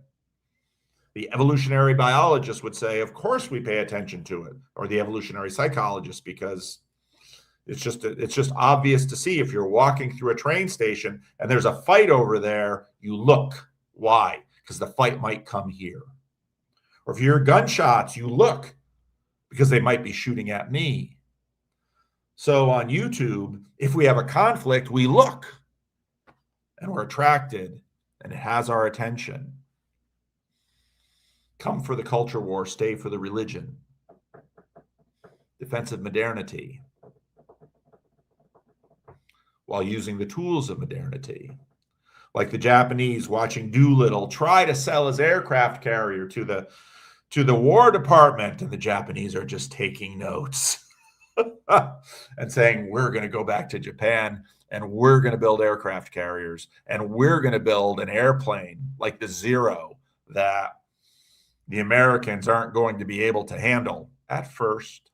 [SPEAKER 2] The evolutionary biologist would say, of course we pay attention to it, or the evolutionary psychologist, because it's just obvious to see. If you're walking through a train station and there's a fight over there, you look. Why? Because the fight might come here. Or if you hear gunshots, you look, because they might be shooting at me. So on YouTube, if we have a conflict, we look. And we're attracted, and it has our attention. Come for the culture war, stay for the religion. Defensive modernity, while using the tools of modernity. Like the Japanese watching Doolittle try to sell his aircraft carrier to the War Department, and the Japanese are just taking notes and saying, we're going to go back to Japan, and we're going to build aircraft carriers, and we're going to build an airplane like the Zero that the Americans aren't going to be able to handle at first.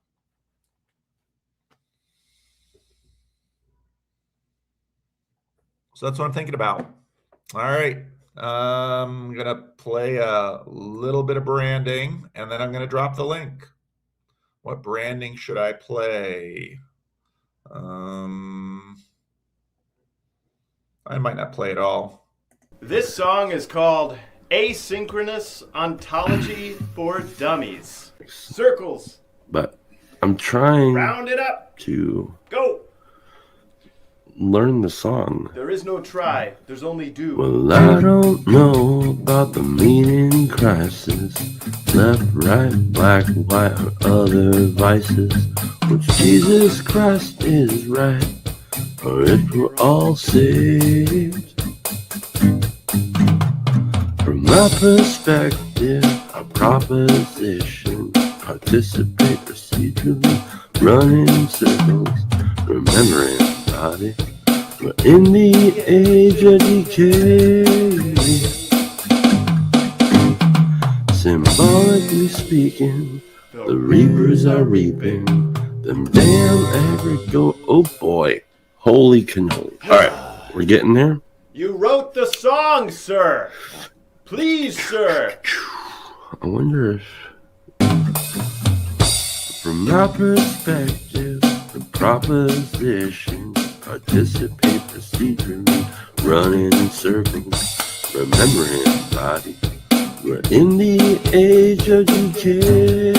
[SPEAKER 2] So that's what I'm thinking about. All right. I'm going to play a little bit of branding, and then I'm going to drop the link. What branding should I play? I might not play at all.
[SPEAKER 3] This song is called Asynchronous Ontology for Dummies. Circles.
[SPEAKER 4] But I'm trying
[SPEAKER 3] Round it up.
[SPEAKER 4] to
[SPEAKER 3] Go.
[SPEAKER 4] learn the song.
[SPEAKER 3] There is no try. There's only do.
[SPEAKER 4] Well, I don't know about the meaning crisis. Left, right, black, white, or other vices. Which Jesus Christ is right, or if we're all saved. From my perspective, a proposition. Participate procedurally, running in circles, remembering body. We're in the age of decay. Symbolically speaking, the reapers are reaping. Them damn agriculture. Oh boy. Holy cannoli. Alright, we're getting there.
[SPEAKER 3] You wrote the song, sir. Please, sir.
[SPEAKER 4] I wonder if, from my perspective, the proposition, participate procedurally, running in circles, remembering body. We're in the age of decay.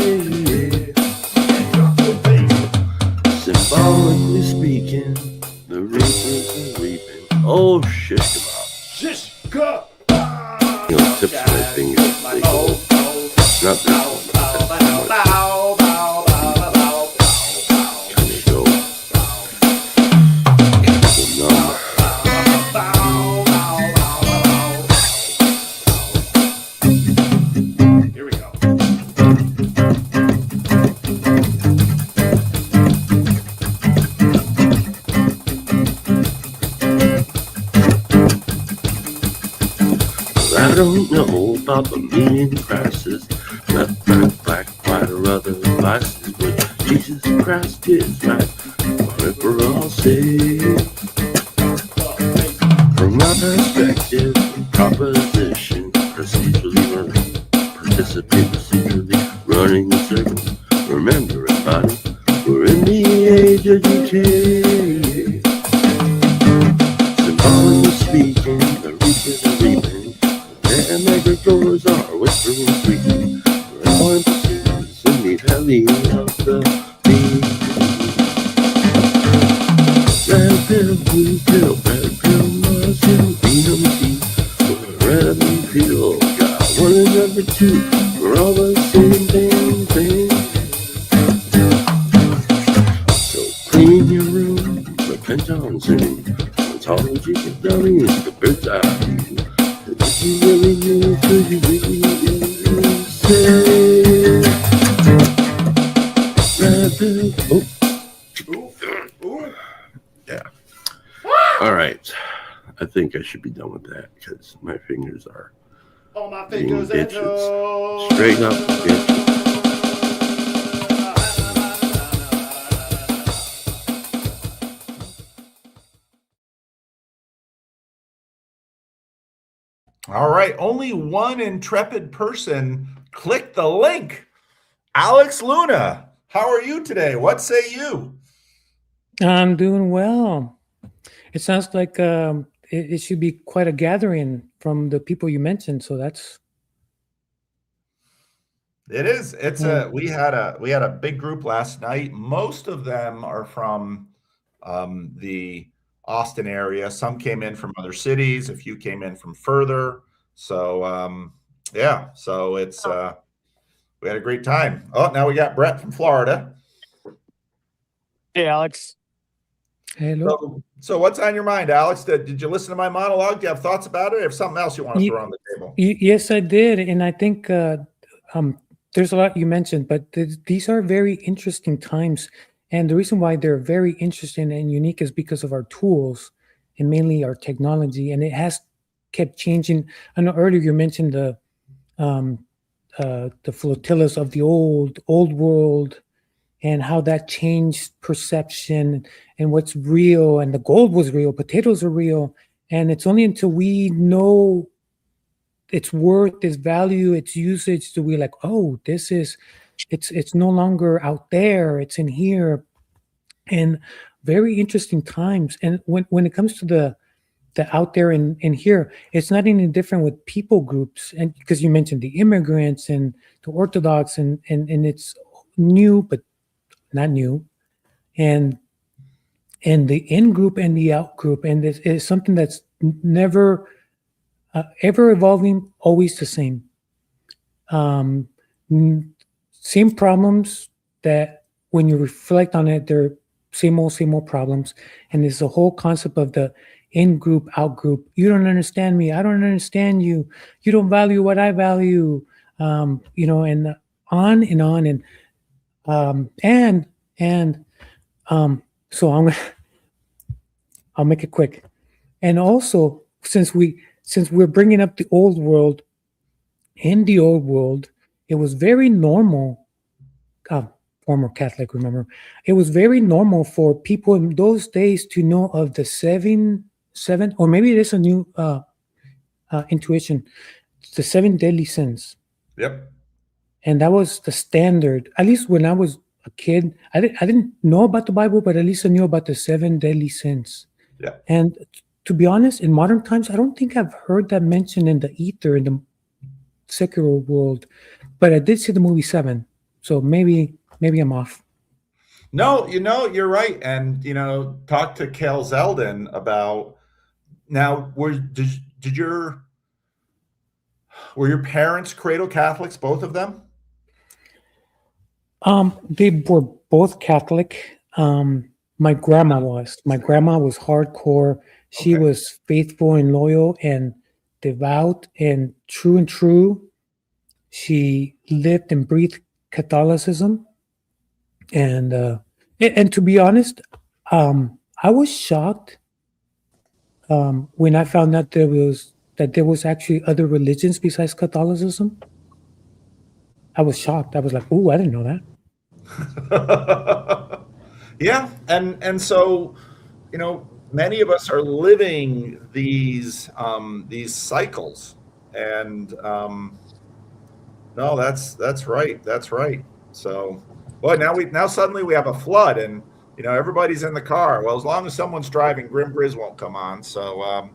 [SPEAKER 4] Symbolically speaking, the reapers are reaping. Oh, shit, come on.
[SPEAKER 3] Shish, go.
[SPEAKER 4] You know, tips my fingers. They go. Not this one. Kind of go. Numb.
[SPEAKER 3] Here we go.
[SPEAKER 4] I don't know about the meaning crisis. Left, right, black, white, or other vices. But Jesus Christ is right. Or if we're all saved. From my perspective, proposition, procedurally running, participate procedurally, running in circles, remember everybody, we're in the age of decay. Symbolically speaking, the reapers are reaping, and agricultors are whispering sweetly, we're all in pursuit in the valley of the bee. Red pill, blue pill, red pill, mushroom, venom tea. Red and pill, got one and number two. We're all the same damn thing. So clean your room, repent on sin. Ontology for dummies, the bird's eye view. And if you really knew, could you really say? Red pill, oh. Yeah. All right. I think I should be done with that because my fingers are
[SPEAKER 3] All my
[SPEAKER 4] being
[SPEAKER 3] fingers and
[SPEAKER 4] bitches.
[SPEAKER 3] toes.
[SPEAKER 4] Straight up bitches.
[SPEAKER 2] All right. Only one intrepid person clicked the link. Alex Luna, how are you today? What say you?
[SPEAKER 5] I'm doing well. It sounds like it should be quite a gathering from the people you mentioned. So that's
[SPEAKER 2] It is. It's a we had a big group last night. Most of them are from the Austin area. Some came in from other cities. A few came in from further. So yeah. So it's we had a great time. Oh, now we got Brett from Florida.
[SPEAKER 6] Hey, Alex.
[SPEAKER 5] hello.
[SPEAKER 2] So what's on your mind, Alex? Did you listen to my monologue? Do you have thoughts about it? Or have something else you want to throw on the table?
[SPEAKER 5] Yes, I did, and I think there's a lot you mentioned, but these are very interesting times, and the reason why they're very interesting and unique is because of our tools and mainly our technology, and it has kept changing. I know earlier you mentioned the flotillas of the old world and how that changed perception and what's real, and the gold was real, potatoes are real, and it's only until we know its worth, its value, its usage, do we like, oh, this is it's no longer out there, it's in here. And very interesting times. And when it comes to the out there and in here, it's not any different with people groups. And because you mentioned the immigrants and the Orthodox, and it's new but not new, and the in group and the out group, and this is something that's never ever evolving, always the same. um, Same problems that when you reflect on it, they're same old problems. And there's the whole concept of the in group, out group. You don't understand me. I don't understand you. You don't value what I value. And on and on. And so I'll make it quick. And also, since we're bringing up the old world, in the old world, it was very normal. Former Catholic, remember, it was very normal for people in those days to know of the seven, or maybe it is a new intuition, the 7 deadly sins.
[SPEAKER 2] Yep.
[SPEAKER 5] And that was the standard. At least when I was a kid, I didn't know about the Bible, but at least I knew about the 7 deadly sins.
[SPEAKER 2] Yeah.
[SPEAKER 5] And to be honest, in modern times, I don't think I've heard that mentioned in the ether, in the secular world. But I did see the movie Seven, so maybe I'm off.
[SPEAKER 2] No, you're right. And, talk to Cale Zeldin about now, were your parents cradle Catholics, both of them?
[SPEAKER 5] They were both Catholic. My grandma was hardcore. She was faithful and loyal and devout and true. She lived and breathed Catholicism. And to be honest, I was shocked when I found out there was actually other religions besides Catholicism. I was shocked. I was like, "Ooh, I didn't know
[SPEAKER 2] that." Yeah, and so many of us are living these cycles, and no, that's right. So, well, now suddenly we have a flood, and everybody's in the car. Well, as long as someone's driving, Grim Grizz won't come on. So,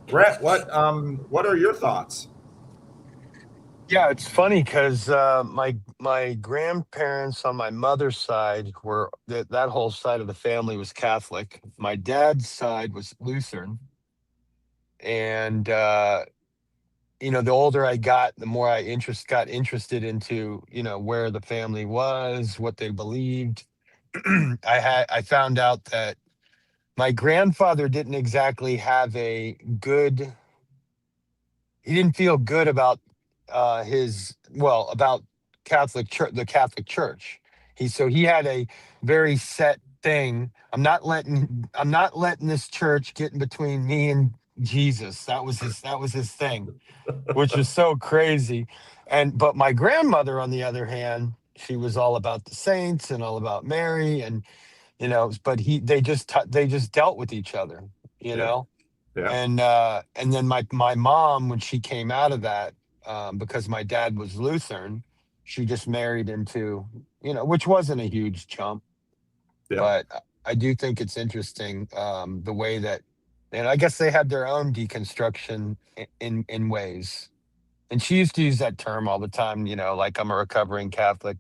[SPEAKER 2] Brett, what are your thoughts?
[SPEAKER 6] Yeah, it's funny because my grandparents on my mother's side were that whole side of the family was Catholic. My dad's side was Lutheran, and the older I got, the more I got interested into where the family was, what they believed. I found out that my grandfather didn't exactly have he didn't feel good about about Catholic Church, the Catholic Church. He had a very set thing. I'm not letting this church get in between me and Jesus. That was his thing, which was so crazy. But my grandmother, on the other hand, she was all about the saints and all about Mary, and but they just dealt with each other,
[SPEAKER 2] Yeah.
[SPEAKER 6] And then my mom, when she came out of that, because my dad was Lutheran, she just married into, which wasn't a huge jump. Yeah. But I do think it's interesting, the way that, and I guess they had their own deconstruction in ways. And she used to use that term all the time, like I'm a recovering Catholic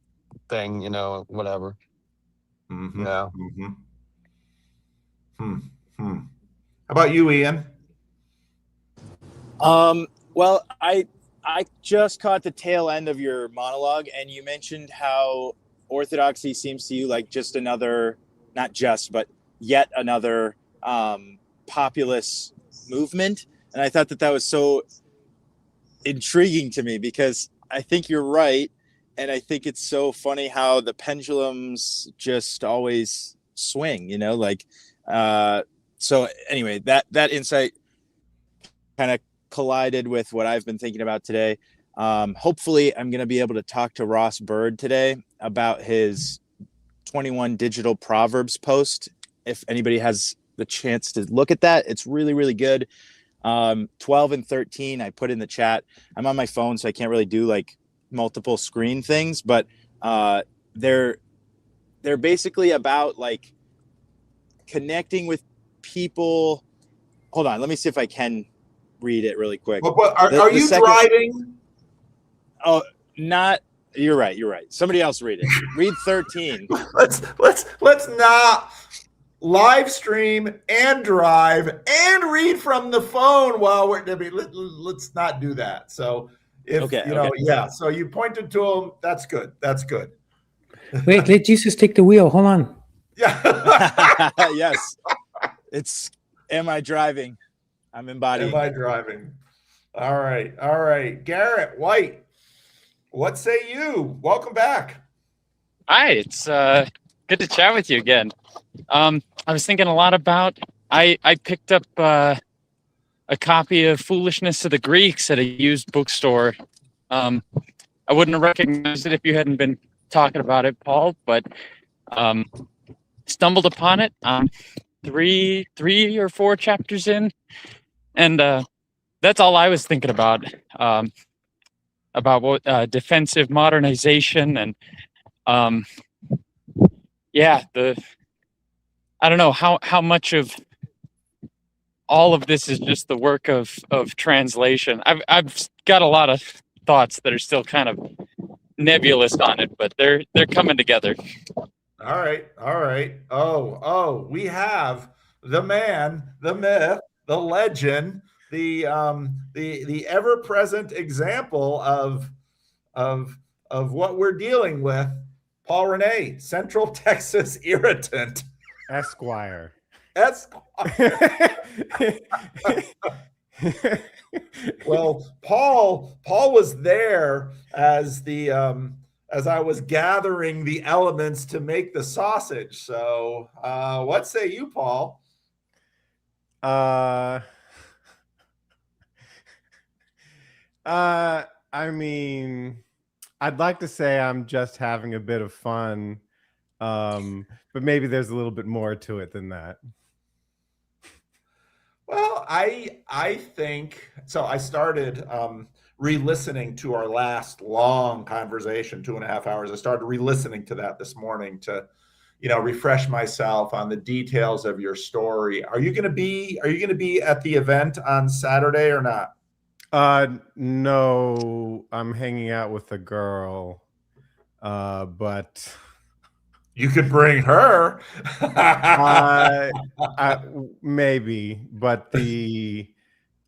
[SPEAKER 6] thing, whatever.
[SPEAKER 2] Mm-hmm. Yeah. Mm-hmm. How about you, Ian?
[SPEAKER 7] Well, I just caught the tail end of your monologue, and you mentioned how Orthodoxy seems to you like just another, not just, but yet another populist movement. And I thought that was so intriguing to me, because I think you're right. And I think it's so funny how the pendulums just always swing, so anyway, that insight kind of collided with what I've been thinking about today. Hopefully I'm going to be able to talk to Ross Bird today about his 21 digital Proverbs post. If anybody has the chance to look at that, it's really, really good. 12 and 13, I put in the chat. I'm on my phone, so I can't really do like multiple screen things, but They're basically about like connecting with people. Hold on, let me see if I can read it really quick.
[SPEAKER 2] Are you driving?
[SPEAKER 7] Oh, not. You're right. Somebody else read it. Read 13.
[SPEAKER 2] let's not live stream and drive and read from the phone while we're. Let's not do that. So if yeah. So you pointed to him. That's good.
[SPEAKER 5] Wait, let Jesus take the wheel. Hold on.
[SPEAKER 2] Yeah.
[SPEAKER 7] Yes. It's. Am I driving? I'm embodying.
[SPEAKER 2] Am I driving? All right. Garrett White, what say you? Welcome back.
[SPEAKER 8] Hi, it's good to chat with you again. I was thinking a lot about. I picked up a copy of Foolishness of the Greeks at a used bookstore. I wouldn't have recognized it if you hadn't been talking about it, Paul, but stumbled upon it. Three or four chapters in, and that's all I was thinking about what defensive modernization and I don't know how much of all of this is just the work of translation. I've got a lot of thoughts that are still kind of nebulous on it, but they're coming together.
[SPEAKER 2] All right. Oh, we have the man, the myth, the legend, the ever-present example of what we're dealing with. Paul Renee, Central Texas irritant.
[SPEAKER 3] Esquire.
[SPEAKER 2] Well, Paul was there as as I was gathering the elements to make the sausage. So, what say you, Paul?
[SPEAKER 3] I mean, I'd like to say I'm just having a bit of fun, but maybe there's a little bit more to it than that.
[SPEAKER 2] Well, I think so. I started re-listening to our last long conversation, 2.5 hours. I started re-listening to that this morning to, refresh myself on the details of your story. Are you going to be at the event on Saturday or not?
[SPEAKER 3] No, I'm hanging out with a girl, but
[SPEAKER 2] you could bring her.
[SPEAKER 3] Maybe, but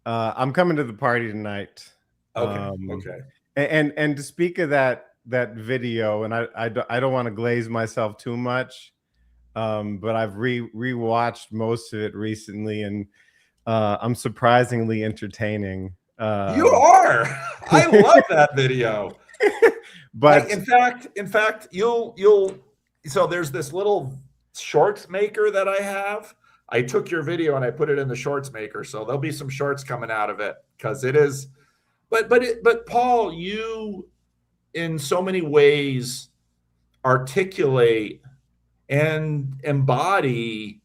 [SPEAKER 3] I'm coming to the party tonight.
[SPEAKER 2] Okay.
[SPEAKER 3] And to speak of that video, and I don't want to glaze myself too much, but I've rewatched most of it recently, and I'm surprisingly entertaining.
[SPEAKER 2] You are. I love that video.
[SPEAKER 3] But
[SPEAKER 2] in fact, you'll. So there's this little shorts maker that I have. I took your video and I put it in the shorts maker, so there'll be some shorts coming out of it because it is. But Paul, you in so many ways articulate and embody.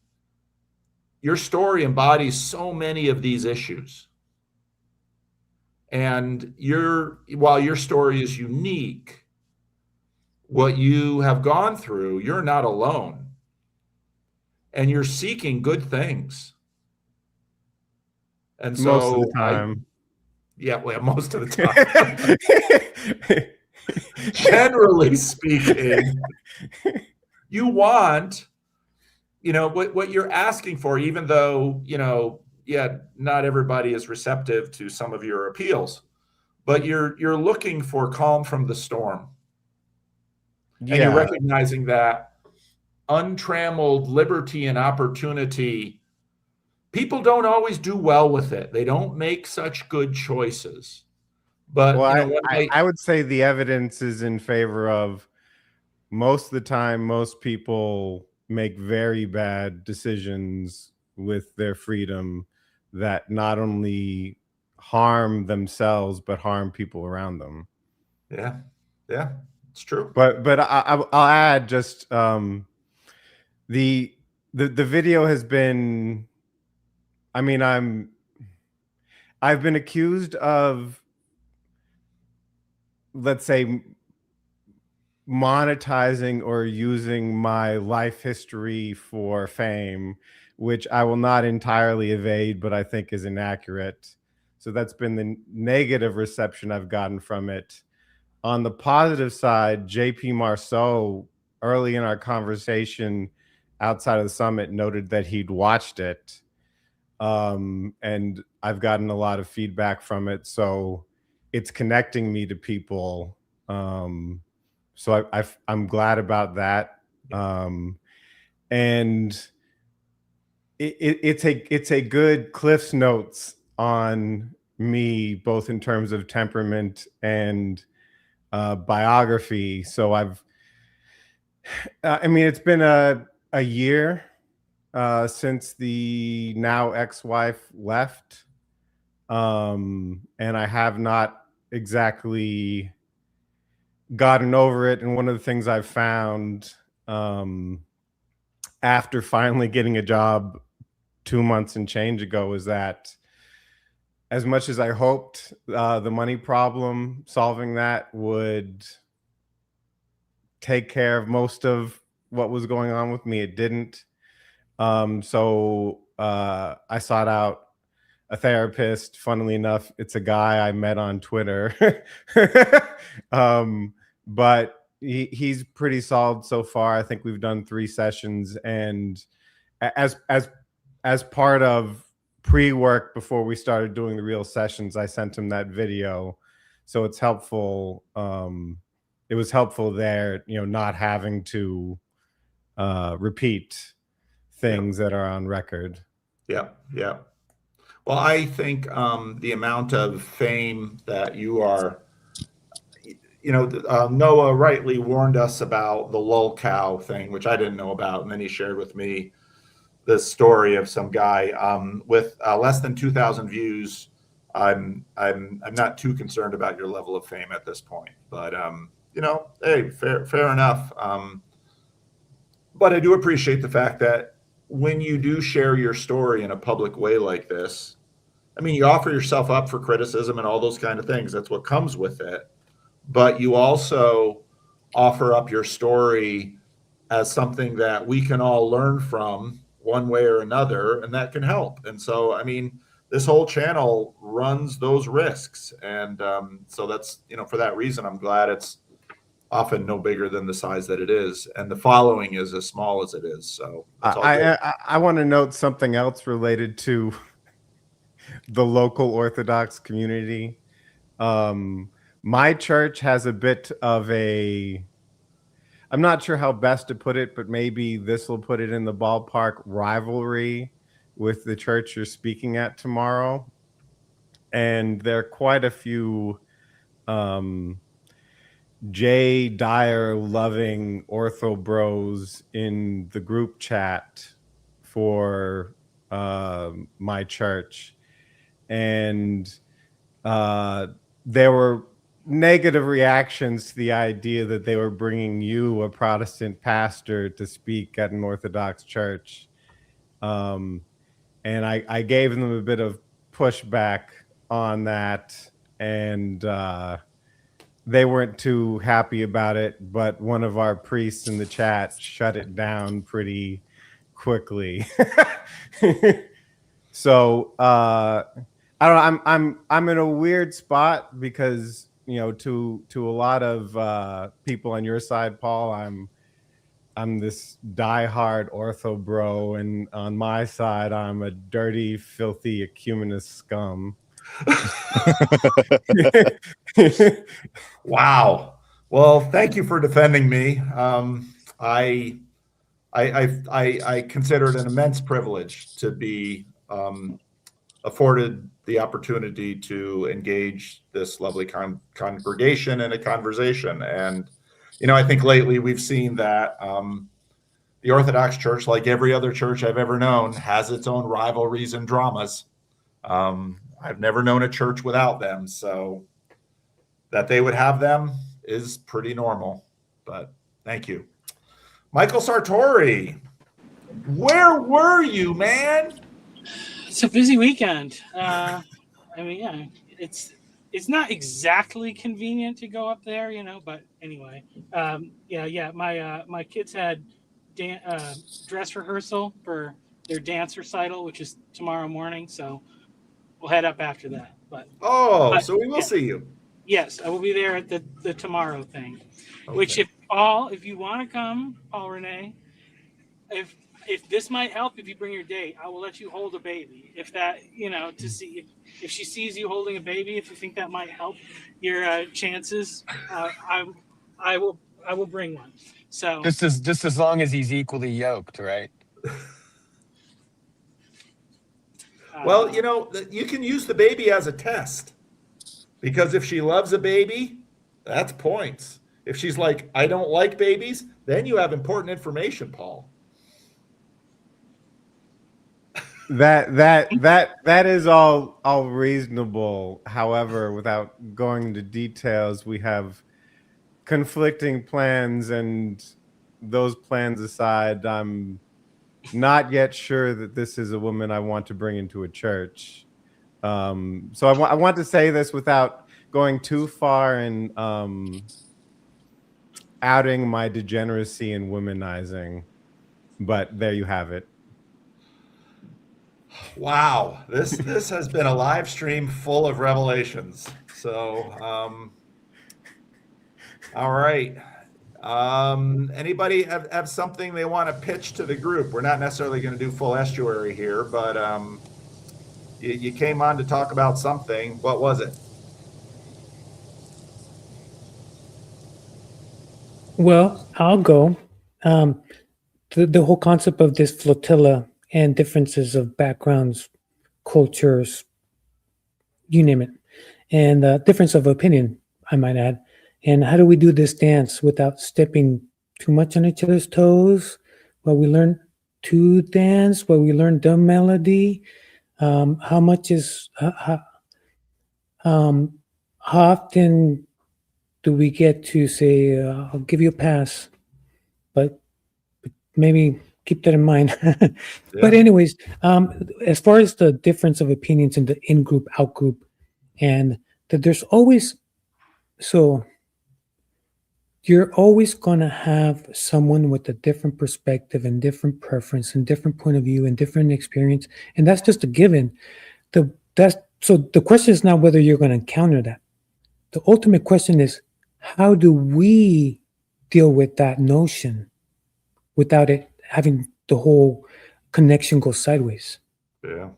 [SPEAKER 2] Your story embodies so many of these issues. And while your story is unique, what you have gone through, you're not alone. And you're seeking good things. And so
[SPEAKER 3] most of the time.
[SPEAKER 2] Most of the time. Generally speaking, you want, what you're asking for, even though, not everybody is receptive to some of your appeals, but you're looking for calm from the storm. Yeah. And you're recognizing that untrammeled liberty and opportunity, people don't always do well with it. They don't make such good choices. But
[SPEAKER 3] I would say the evidence is in favor of most of the time, most people make very bad decisions with their freedom that not only harm themselves, but harm people around them.
[SPEAKER 2] Yeah, it's true.
[SPEAKER 3] But I'll add just the video has been, I mean, I've been accused of, let's say, monetizing or using my life history for fame, which I will not entirely evade, but I think is inaccurate. So that's been the negative reception I've gotten from it. On the positive side, JP Marceau, early in our conversation outside of the summit, noted that he'd watched it. And I've gotten a lot of feedback from it. So it's connecting me to people. So I'm glad about that. And it's a good Cliff's Notes on me, both in terms of temperament and biography. So I mean, it's been a year since the now ex-wife left, and I have not exactly gotten over it. And one of the things I've found after finally getting a job 2 months and change ago is that, as much as I hoped the money problem, solving that would take care of most of what was going on with me, it didn't. So I sought out a therapist. Funnily enough, it's a guy I met on Twitter. But he's pretty solid so far. I think we've done 3 sessions, and as part of pre-work before we started doing the real sessions, I sent him that video, so it's helpful. It was helpful there, not having to repeat things that are on record.
[SPEAKER 2] Yeah. Well, I think the amount of fame that you are, Noah rightly warned us about the lolcow thing, which I didn't know about, and then he shared with me this story of some guy with less than 2,000 views. I'm not too concerned about your level of fame at this point, but hey, fair enough. But I do appreciate the fact that when you do share your story in a public way like this, I mean, you offer yourself up for criticism and all those kind of things. That's what comes with it. But you also offer up your story as something that we can all learn from one way or another, and that can help. And so, I mean, this whole channel runs those risks. And so that's, for that reason, I'm glad it's often no bigger than the size that it is, and the following is as small as it is. So
[SPEAKER 3] I want to note something else related to the local Orthodox community. My church has a bit of I'm not sure how best to put it, but maybe this will put it in the ballpark, rivalry with the church you're speaking at tomorrow. And there are quite a few Jay Dyer loving ortho bros in the group chat for my church. And there were negative reactions to the idea that they were bringing you, a Protestant pastor, to speak at an Orthodox church. And I gave them a bit of pushback on that, and they weren't too happy about it, but one of our priests in the chat shut it down pretty quickly. So I don't know, I'm in a weird spot because, to a lot of people on your side, Paul, I'm this diehard ortho bro, and on my side, I'm a dirty, filthy ecumenist scum.
[SPEAKER 2] Wow. Well, thank you for defending me. I consider it an immense privilege to be afforded the opportunity to engage this lovely congregation in a conversation. And, I think lately we've seen that the Orthodox Church, like every other church I've ever known, has its own rivalries and dramas. I've never known a church without them. So that they would have them is pretty normal. But thank you. Michael Sartori, where were you, man?
[SPEAKER 9] It's a busy weekend. I mean, yeah, it it's not exactly convenient to go up there, but anyway, yeah. My kids had dress rehearsal for their dance recital, which is tomorrow morning, so we'll head up after that. But
[SPEAKER 2] So we will see you.
[SPEAKER 9] yes, I will be there at the tomorrow thing.
[SPEAKER 2] Okay.
[SPEAKER 9] Which, if you want to come, Paul Renee, if this might help, if you bring your date, I will let you hold a baby. If that, to see if she sees you holding a baby, if you think that might help your chances, I will bring one. So
[SPEAKER 6] just as long as he's equally yoked, right?
[SPEAKER 2] Well, you can use the baby as a test, because if she loves a baby, that's points. If she's like, I don't like babies, then you have important information, Paul.
[SPEAKER 3] That is all reasonable. However, without going into details, we have conflicting plans, and those plans aside, I'm not yet sure that this is a woman I want to bring into a church. So I want to say this without going too far and outing my degeneracy and womanizing. But there you have it.
[SPEAKER 2] Wow, this has been a live stream full of revelations. So, all right. Anybody have something they want to pitch to the group? We're not necessarily going to do full estuary here, but you came on to talk about something. What was it?
[SPEAKER 5] Well, I'll go. The whole concept of this flotilla and differences of backgrounds, cultures, you name it, and difference of opinion, I might add. And how do we do this dance without stepping too much on each other's toes? While we learn to dance, while we learn the melody, how much is how often do we get to say, I'll give you a pass, but maybe keep that in mind. But anyways, as far as the difference of opinions in the in-group, out-group, and that there's always, so you're always going to have someone with a different perspective and different preference and different point of view and different experience. And that's just a given. So the question is not whether you're going to encounter that. The ultimate question is, how do we deal with that notion without it having the whole connection go sideways?
[SPEAKER 2] Yeah.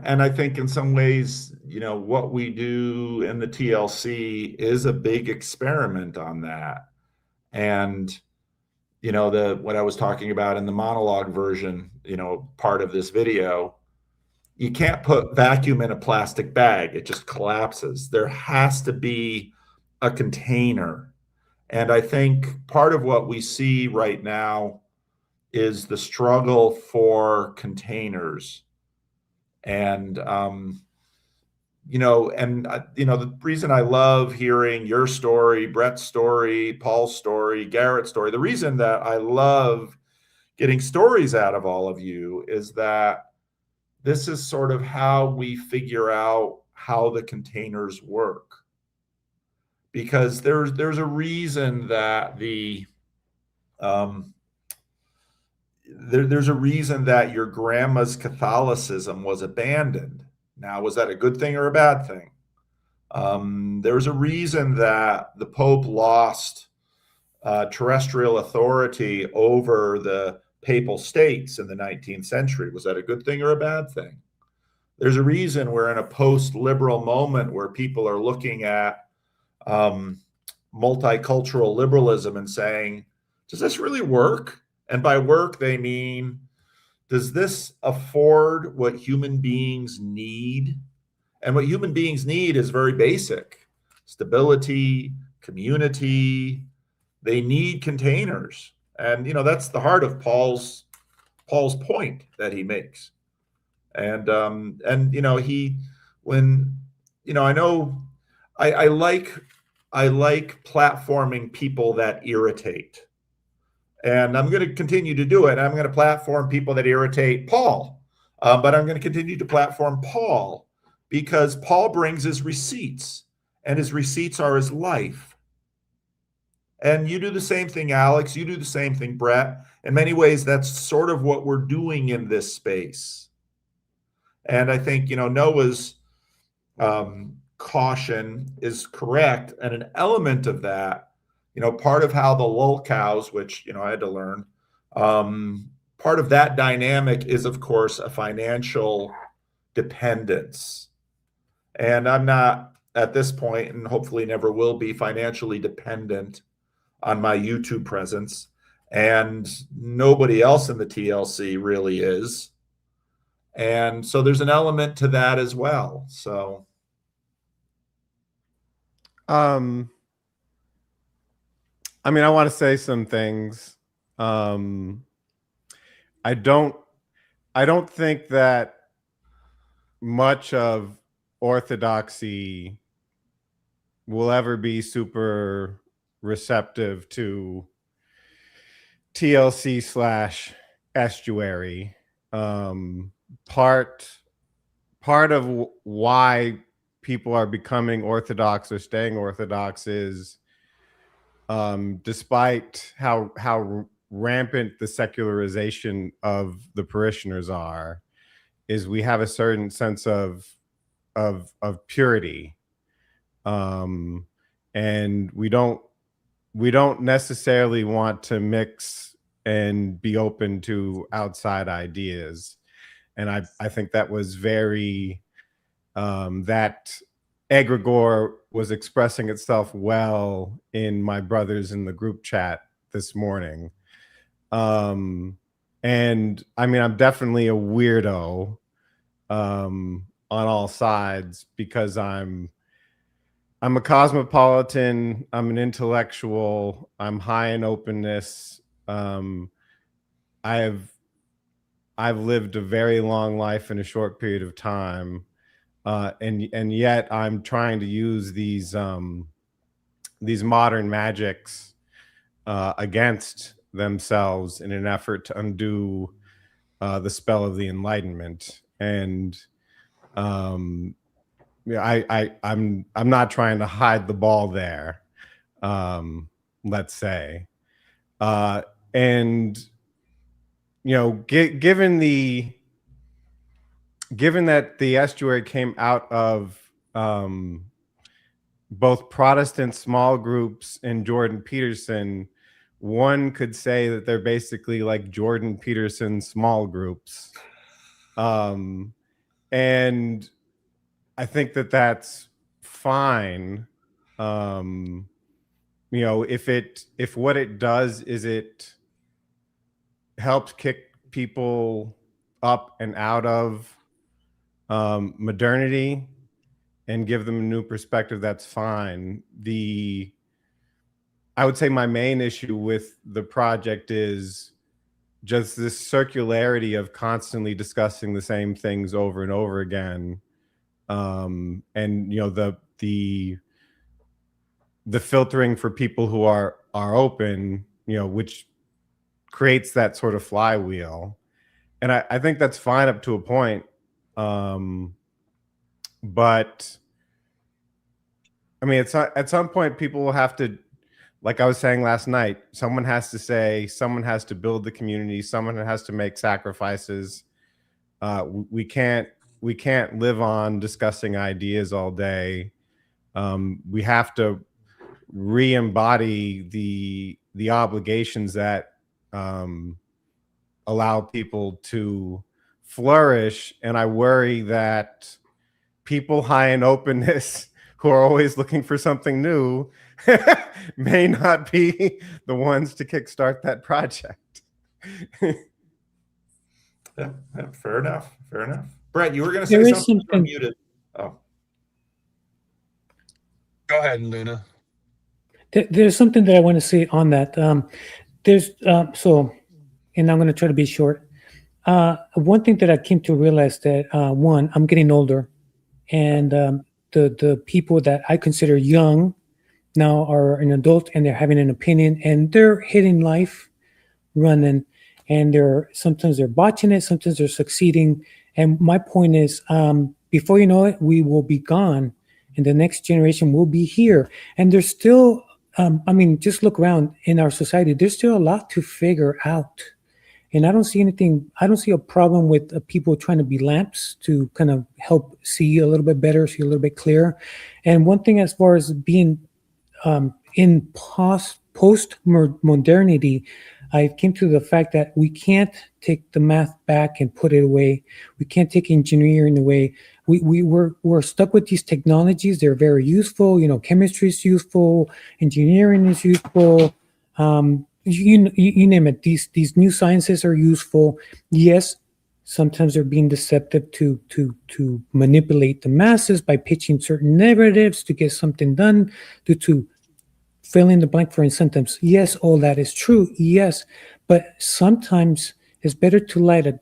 [SPEAKER 2] And I think in some ways, what we do in the TLC is a big experiment on that. And, what I was talking about in the monologue version, part of this video, you can't put vacuum in a plastic bag. It just collapses. There has to be a container. And I think part of what we see right now is the struggle for containers. And, the reason I love hearing your story, Brett's story, Paul's story, Garrett's story, the reason that I love getting stories out of all of you is that this is sort of how we figure out how the containers work. Because there's a reason that there's a reason that your grandma's Catholicism was abandoned. Now, was that a good thing or a bad thing? There's a reason that the Pope lost terrestrial authority over the Papal States in the 19th century. Was that a good thing or a bad thing? There's a reason we're in a post-liberal moment where people are looking at multicultural liberalism and saying, does this really work? And by work, they mean, does this afford what human beings need? And what human beings need is very basic: stability, community. They need containers. And, that's the heart of Paul's point that he makes. And I like platforming people that irritate. And I'm going to continue to do it. I'm going to platform people that irritate Paul. But I'm going to continue to platform Paul because Paul brings his receipts, and his receipts are his life. And you do the same thing, Alex. You do the same thing, Brett. In many ways, that's sort of what we're doing in this space. And I think, Noah's caution is correct. And an element of that, part of how the lull cows, which, I had to learn, part of that dynamic is, of course, a financial dependence. And I'm not at this point, and hopefully never will be, financially dependent on my YouTube presence. And nobody else in the TLC really is. And so there's an element to that as well. So
[SPEAKER 3] I mean, I want to say some things. I don't think that much of orthodoxy will ever be super receptive to TLC / Estuary. Part of why people are becoming Orthodox or staying Orthodox is, despite how rampant the secularization of the parishioners are, is we have a certain sense of purity, and we don't necessarily want to mix and be open to outside ideas. And I think that was very that egregore was expressing itself well in my brothers in the group chat this morning. And I mean, I'm definitely a weirdo on all sides, because I'm a cosmopolitan, I'm an intellectual, I'm high in openness. I've lived a very long life in a short period of time, and yet I'm trying to use these modern magics against themselves in an effort to undo the spell of the Enlightenment. And I'm not trying to hide the ball there, let's say. And given that the Estuary came out of both Protestant small groups and Jordan Peterson, one could say that they're basically like Jordan Peterson small groups. And I think that that's fine. If what it does is it helps kick people up and out of modernity and give them a new perspective, that's fine. I would say my main issue with the project is just this circularity of constantly discussing the same things over and over again. And the filtering for people who are open, which creates that sort of flywheel. And I think that's fine up to a point. But I mean, at some point people will have to, like I was saying last night, someone has to build the community, someone has to make sacrifices. We can't live on discussing ideas all day. We have to re-embody the obligations that allow people to flourish. And I worry that people high in openness who are always looking for something new may not be the ones to kickstart that project.
[SPEAKER 2] Yeah, fair enough. Brett, you were going to say something. You're muted. Oh,
[SPEAKER 6] Go ahead, Luna.
[SPEAKER 5] There's something that I want to say on that. And I'm going to try to be short. One thing that I came to realize that one, I'm getting older, and the people that I consider young now are an adult, and they're having an opinion, and they're hitting life running, and sometimes they're botching it, sometimes they're succeeding. And my point is, before you know it, we will be gone, and the next generation will be here. And there's still, I mean, just look around in our society. There's still a lot to figure out. And I don't see anything, I don't see a problem with people trying to be lamps to kind of help see a little bit better, see a little bit clearer. And one thing as far as being in post modernity, I came to the fact that we can't take the math back and put it away. We can't take engineering away. We're stuck with these technologies. They're very useful. You know, chemistry is useful, engineering is useful. You name it. These new sciences are useful. Yes, sometimes they're being deceptive to manipulate the masses by pitching certain narratives to get something done, to fill in the blank for incentives. Yes, all that is true. Yes, but sometimes it's better to light a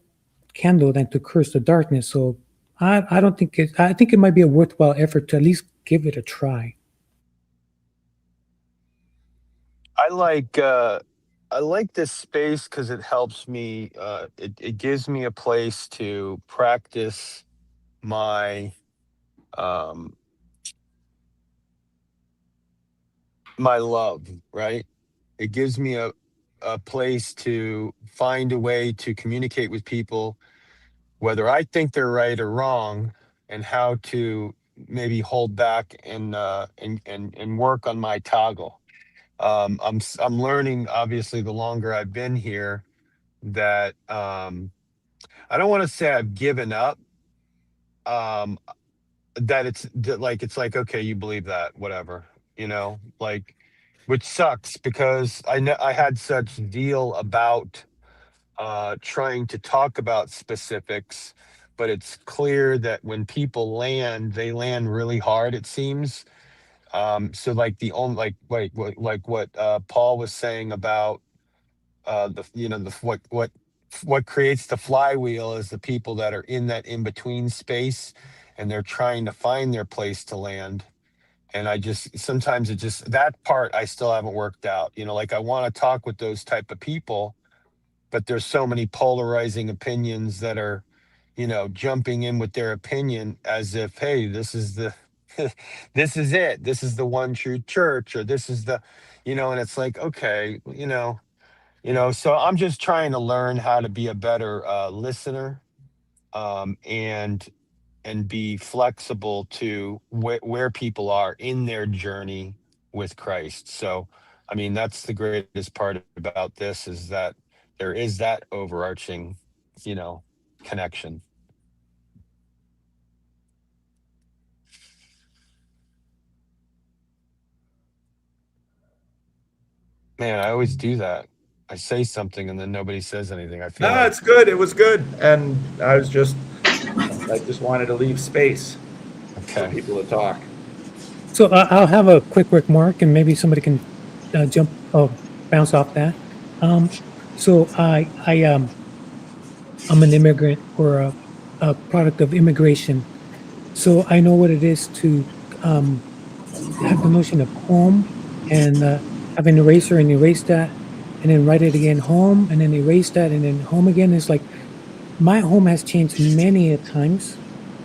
[SPEAKER 5] candle than to curse the darkness. So I don't think it. I think it might be a worthwhile effort to at least give it a try.
[SPEAKER 6] I like this space because it helps me. It gives me a place to practice my um, my love. Right. It gives me a place to find a way to communicate with people, whether I think they're right or wrong, and how to maybe hold back and work on my toggle. I'm learning, obviously, the longer I've been here, that I don't want to say I've given up. Um, that it's like, okay, you believe that, whatever, like, which sucks because I know I had such zeal about trying to talk about specifics, but it's clear that when people land, they land really hard, it seems. So like the only like what Paul was saying about the the what creates the flywheel is the people that are in that in between space, and they're trying to find their place to land. And I just sometimes it just that part I still haven't worked out. Like I want to talk with those type of people, but there's so many polarizing opinions that are, jumping in with their opinion as if, hey, this is the this is it. This is the one true church, or this is the, and it's like, okay, so I'm just trying to learn how to be a better listener, and be flexible to where people are in their journey with Christ. So, I mean, that's the greatest part about this, is that there is that overarching, you know, connection. Man, I always do that. I say something and then nobody says anything. I feel
[SPEAKER 2] No,
[SPEAKER 6] like,
[SPEAKER 2] it's good. It was good, and I just wanted to leave space for
[SPEAKER 6] okay.
[SPEAKER 2] people to talk.
[SPEAKER 5] So I'll have a quick remark, and maybe somebody can jump, bounce off that. So I'm an immigrant, or a product of immigration. So I know what it is to um, have the notion of home, and have an eraser and erase that, and then write it again, home, and then erase that, and then home again. It's like my home has changed many a times.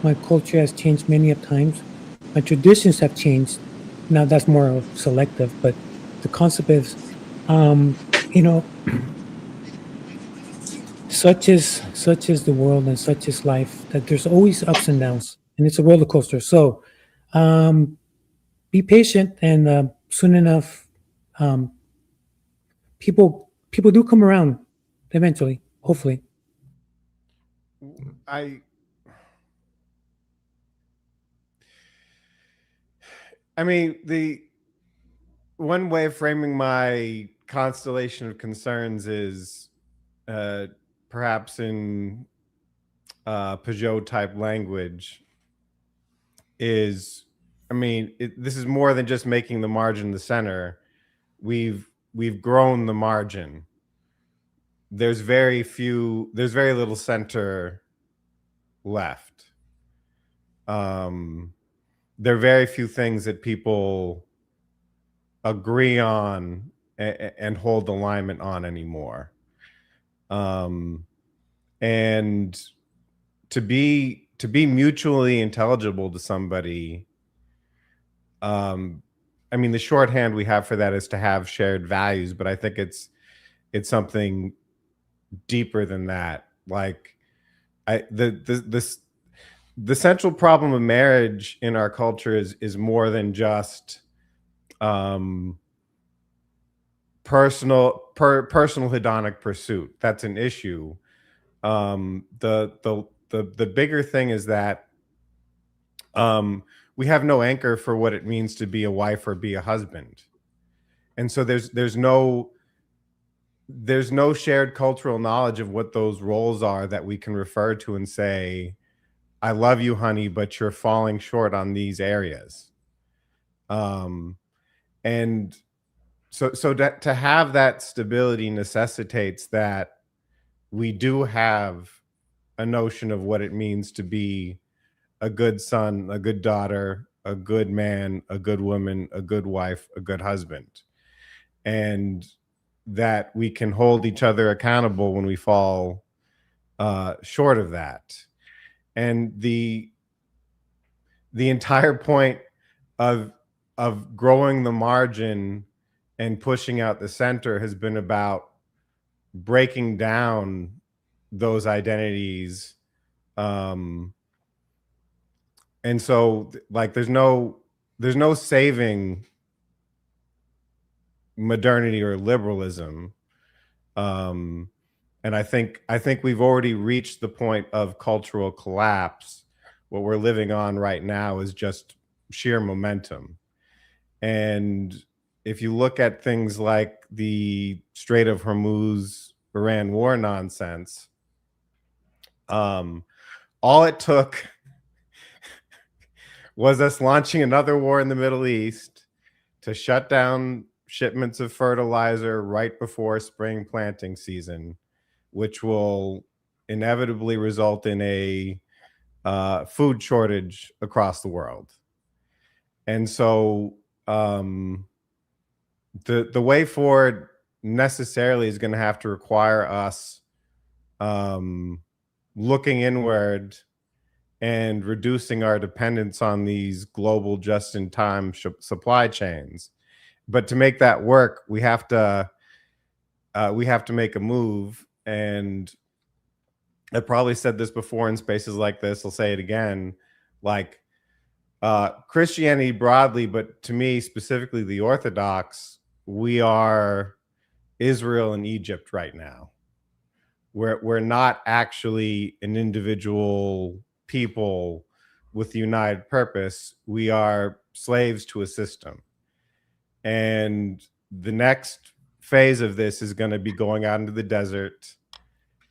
[SPEAKER 5] My culture has changed many a times. My traditions have changed. Now that's more of selective, but the concept is, you know, such is the world and such is life, that there's always ups and downs, and it's a roller coaster. So um, be patient, and soon enough, um, people do come around eventually, hopefully.
[SPEAKER 3] I I mean, the one way of framing my constellation of concerns is uh, perhaps in Peugeot type language is, I mean, this is more than just making the margin the center. We've grown the margin. There's very little center left. There are very few things that people agree on and hold alignment on anymore. And to to be mutually intelligible to somebody, I mean, the shorthand we have for that is to have shared values, but I think it's something deeper than that. Like, the central problem of marriage in our culture is more than just personal hedonic pursuit. That's an issue. The bigger thing is that we have no anchor for what it means to be a wife or be a husband, and so there's no shared cultural knowledge of what those roles are that we can refer to and say, I love you, honey, but you're falling short on these areas. And so to have that stability necessitates that we do have a notion of what it means to be a good son, a good daughter, a good man, a good woman, a good wife, a good husband. And that we can hold each other accountable when we fall short of that. And the entire point of growing the margin and pushing out the center has been about breaking down those identities. And so like there's no saving modernity or liberalism. And I think we've already reached the point of cultural collapse. What we're living on right now is just sheer momentum. And if you look at things like the Strait of Hormuz, Iran war nonsense, all it took was us launching another war in the Middle East to shut down shipments of fertilizer right before spring planting season, which will inevitably result in a food shortage across the world. And so the way forward necessarily is going to have to require us looking inward and reducing our dependence on these global just-in-time supply chains. But to make that work, we have to make a move. And I probably said this before in spaces like this. I'll say it again. Like Christianity broadly, but to me specifically, the Orthodox, we are Israel and Egypt right now. We're not actually an individual people with united purpose. We are slaves to a system. And the next phase of this is going to be going out into the desert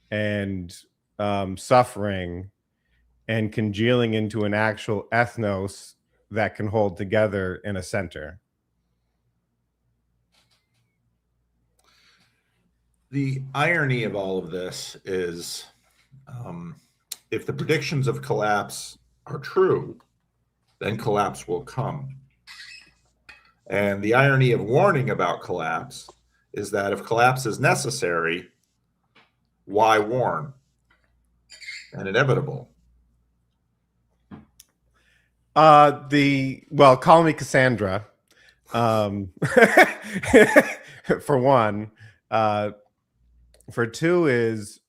[SPEAKER 3] and suffering and congealing into an actual ethnos that can hold together in a center.
[SPEAKER 2] The irony of all of this is if the predictions of collapse are true, then collapse will come. And the irony of warning about collapse is that if collapse is necessary, why warn? And inevitable.
[SPEAKER 3] Call me Cassandra. For one. For two is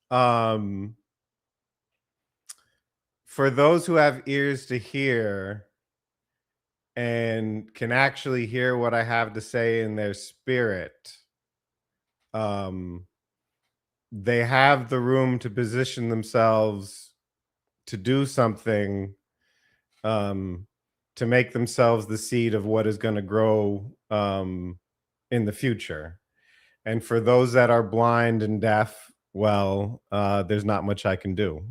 [SPEAKER 3] for those who have ears to hear and can actually hear what I have to say in their spirit, they have the room to position themselves to do something, to make themselves the seed of what is going to grow in the future. And for those that are blind and deaf, well, there's not much I can do.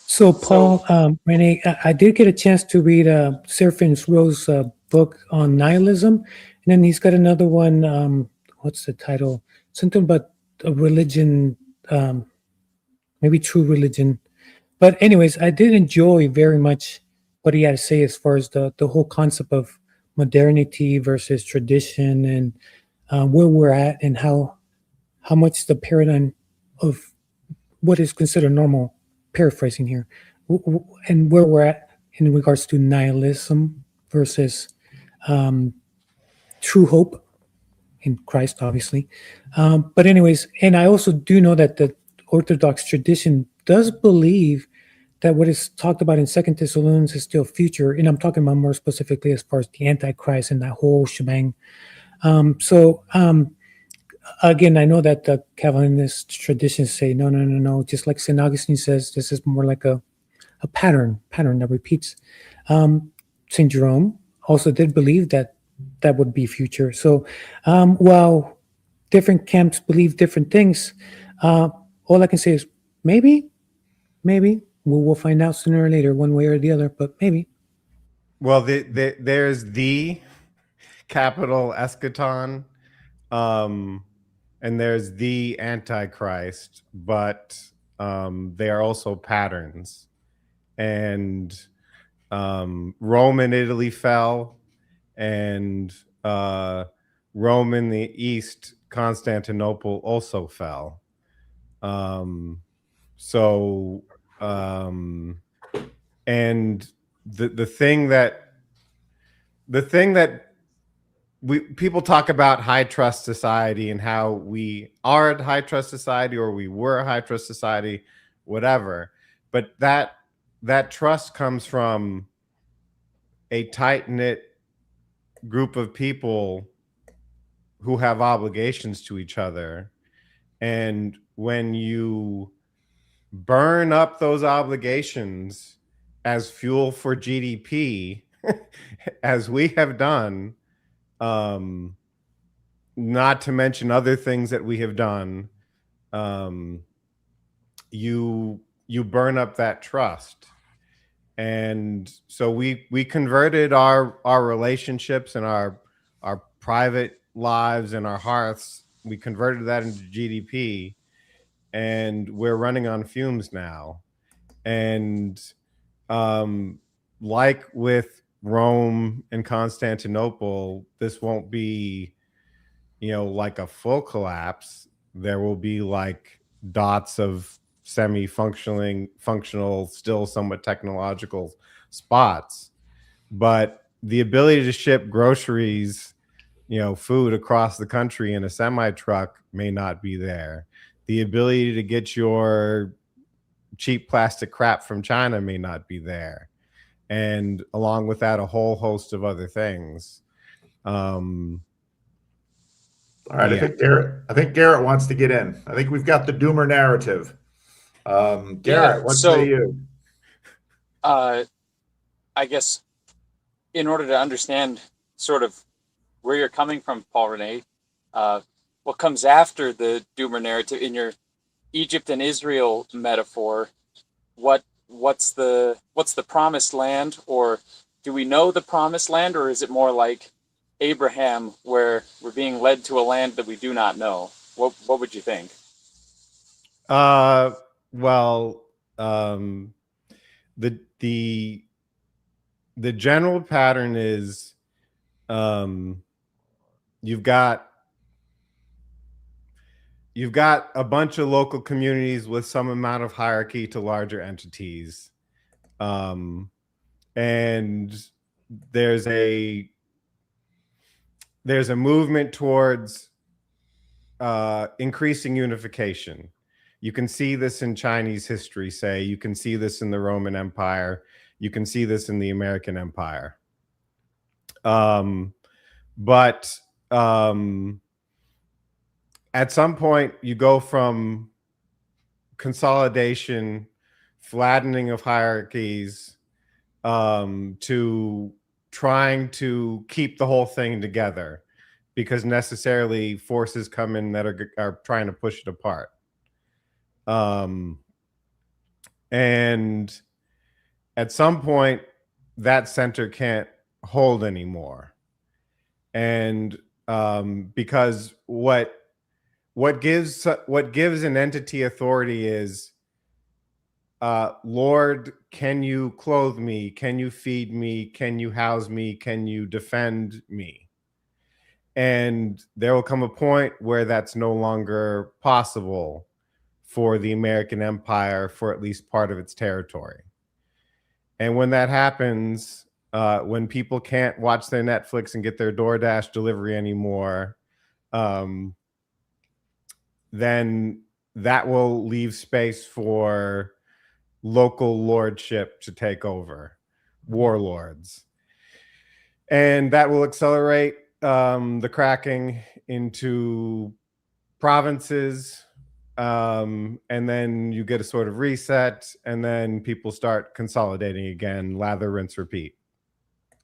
[SPEAKER 5] So, Paul, Renee, I did get a chance to read Seraphin Rowe's book on nihilism. And then he's got another one. What's the title? Something about a religion, maybe true religion. But anyways, I did enjoy very much what he had to say as far as the whole concept of modernity versus tradition and where we're at and how much the paradigm of what is considered normal, paraphrasing here, and where we're at in regards to nihilism versus true hope in Christ, obviously. But anyways, and I also do know that the Orthodox tradition does believe that what is talked about in Second Thessalonians is still future, and I'm talking about more specifically as far as the Antichrist and that whole shebang. So again, I know that the Calvinist traditions say no, no, no, no. Just like Saint Augustine says, this is more like a pattern that repeats. Saint Jerome also did believe that that would be future. So while different camps believe different things, all I can say is maybe we'll find out sooner or later, one way or the other. But maybe.
[SPEAKER 3] Well, there's the capital eschaton, and there's the Antichrist, but they are also patterns. And Rome and Italy fell, and Rome in the east, Constantinople, also fell. And the thing that people talk about high trust society and how we are a high trust society, or we were a high trust society, whatever. But that trust comes from a tight-knit group of people who have obligations to each other. And when you burn up those obligations as fuel for GDP, as we have done, not to mention other things that we have done, you burn up that trust. And so we converted our relationships and our private lives and our hearths, we converted that into GDP, and we're running on fumes now. And like with Rome and Constantinople, this won't be, like a full collapse. There will be like dots of functional, still somewhat technological spots. But the ability to ship groceries, food across the country in a semi truck may not be there. The ability to get your cheap plastic crap from China may not be there. And along with that, a whole host of other things.
[SPEAKER 2] All right. Yeah. I think Garrett wants to get in. I think we've got the doomer narrative. Garrett, what say you?
[SPEAKER 8] I guess in order to understand sort of where you're coming from, Paul Rene, what comes after the doomer narrative in your Egypt and Israel metaphor, what's the promised land, or do we know the promised land, or is it more like Abraham where we're being led to a land that we do not know? What would you think?
[SPEAKER 3] The general pattern is you've got a bunch of local communities with some amount of hierarchy to larger entities, and there's a movement towards increasing unification. You can see this in Chinese history, say. You can see this in the Roman Empire. You can see this in the American Empire. But at some point, you go from consolidation, flattening of hierarchies, to trying to keep the whole thing together, because necessarily forces come in that are trying to push it apart. And at some point, that center can't hold anymore. And because what gives an entity authority is, Lord, can you clothe me? Can you feed me? Can you house me? Can you defend me? And there will come a point where that's no longer possible for the American empire for at least part of its territory. And when that happens, when people can't watch their Netflix and get their DoorDash delivery anymore, then that will leave space for local lordship to take over, warlords. And that will accelerate the cracking into provinces. And then you get a sort of reset, and then people start consolidating again, lather, rinse, repeat.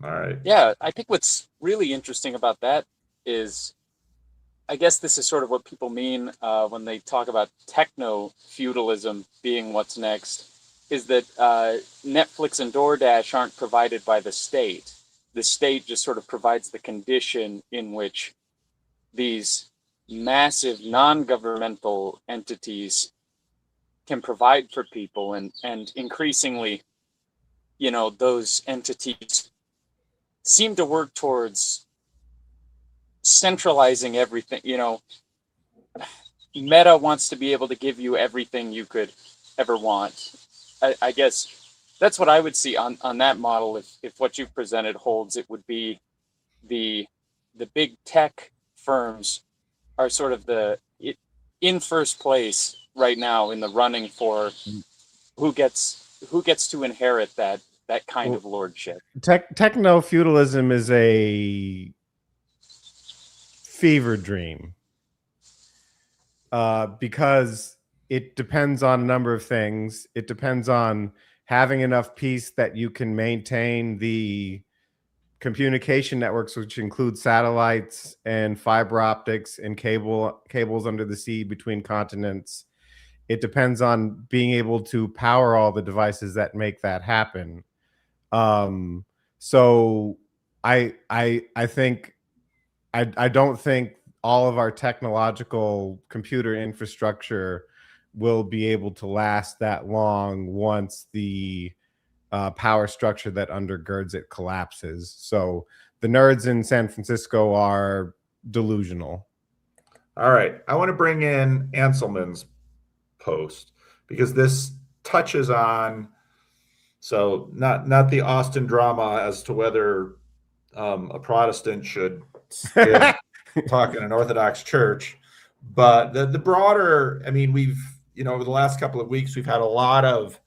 [SPEAKER 2] All right.
[SPEAKER 8] Yeah, I think what's really interesting about that is, I guess this is sort of what people mean when they talk about techno-feudalism being what's next, is that Netflix and DoorDash aren't provided by the state. The state just sort of provides the condition in which these massive non-governmental entities can provide for people, and increasingly, you know, those entities seem to work towards centralizing everything. You know, Meta wants to be able to give you everything you could ever want. I guess that's what I would see on that model. If what you've presented holds, it would be the big tech firms are sort of in first place right now in the running for who gets to inherit that kind of lordship.
[SPEAKER 3] Techno feudalism is a fever dream because it depends on a number of things. It depends on having enough peace that you can maintain the communication networks, which include satellites and fiber optics and cables under the sea between continents. It depends on being able to power all the devices that make that happen. So I think I don't think all of our technological computer infrastructure will be able to last that long once the power structure that undergirds it collapses. So the nerds in San Francisco are delusional.
[SPEAKER 2] All right. I want to bring in Anselman's post because this touches on, so not the Austin drama as to whether a Protestant should still talk in an Orthodox church, but the broader, I mean, we've, you know, over the last couple of weeks, we've had a lot of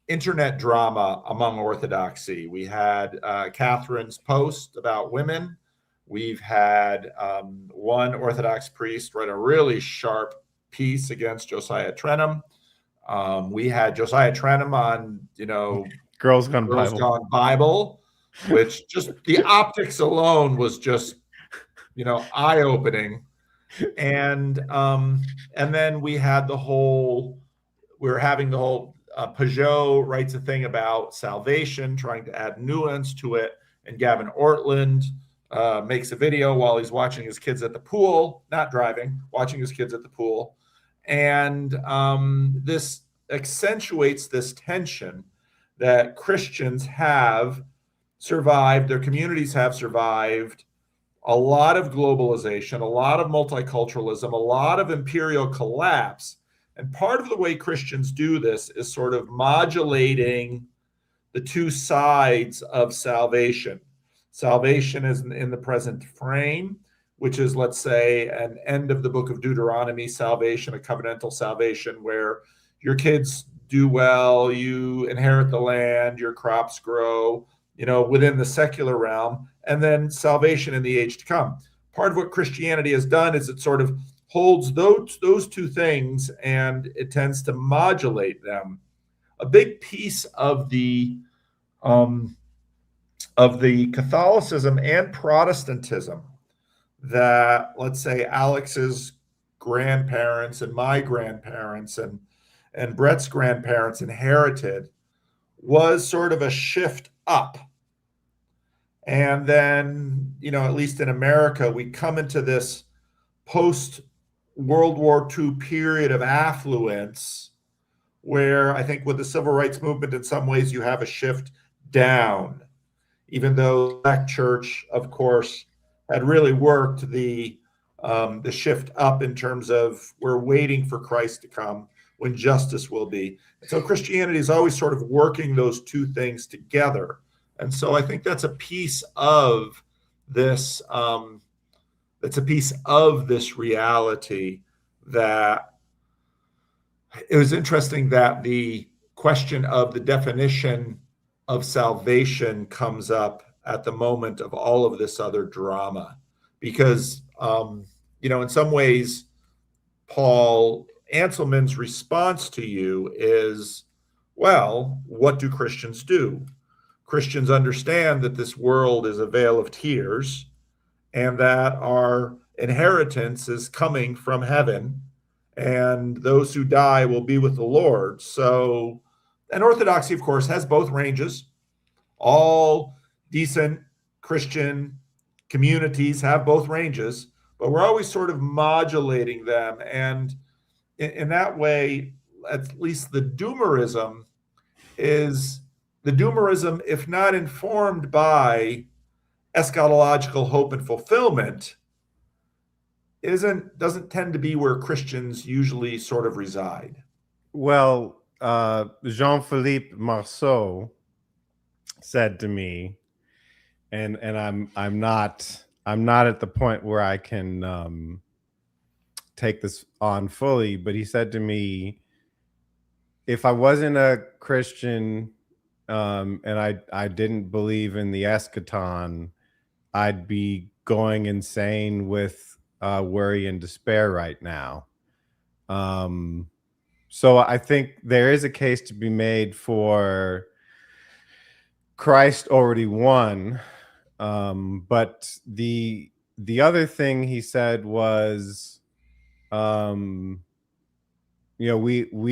[SPEAKER 2] internet drama among Orthodoxy. We had Catherine's post about women. We've had one Orthodox priest write a really sharp piece against Josiah Trenum. We had Josiah Trenum on, you know,
[SPEAKER 3] Girls Gone
[SPEAKER 2] Bible, which just the optics alone was just, you know, eye-opening. And then we had we're having the whole Peugeot writes a thing about salvation, trying to add nuance to it. And Gavin Ortland makes a video while he's watching his kids at the pool, not driving, watching his kids at the pool. And this accentuates this tension that Christians have survived, their communities have survived a lot of globalization, a lot of multiculturalism, a lot of imperial collapse. And part of the way Christians do this is sort of modulating the two sides of salvation. Salvation is in the present frame, which is, let's say, an end of the book of Deuteronomy salvation, a covenantal salvation where your kids do well, you inherit the land, your crops grow, you know, within the secular realm, and then salvation in the age to come. Part of what Christianity has done is it sort of holds those two things, and it tends to modulate them. A big piece of the Catholicism and Protestantism that, let's say, Alex's grandparents and my grandparents and Brett's grandparents inherited was sort of a shift up. And then, you know, at least in America, we come into this post-World War II period of affluence where I think with the civil rights movement, in some ways, you have a shift down, even though the Black church, of course, had really worked the shift up in terms of we're waiting for Christ to come. when justice will be. So Christianity is always sort of working those two things together. And so I think that's a piece of this. That's a piece of this reality that it was interesting that the question of the definition of salvation comes up at the moment of all of this other drama, because in some ways, Paul Anselman's response to you is, well, what do Christians do? Christians understand that this world is a vale of tears and that our inheritance is coming from heaven, and those who die will be with the Lord. So, and Orthodoxy, of course, has both ranges. All decent Christian communities have both ranges, but we're always sort of modulating them. And in that way, at least the doomerism, if not informed by eschatological hope and fulfillment, doesn't tend to be where Christians usually sort of reside.
[SPEAKER 3] Well, Jean-Philippe Marceau said to me, and I'm not at the point where I can take this on fully, but he said to me, if I wasn't a Christian and I didn't believe in the eschaton, I'd be going insane with worry and despair right now. So I think there is a case to be made for Christ already won. But the other thing he said was, we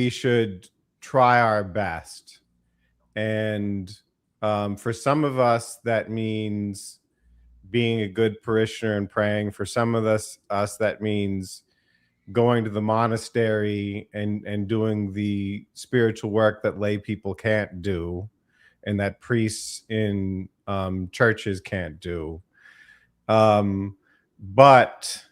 [SPEAKER 3] should try our best. And for some of us, that means being a good parishioner and praying. For some of us that means going to the monastery and doing the spiritual work that lay people can't do and that priests in churches can't do. But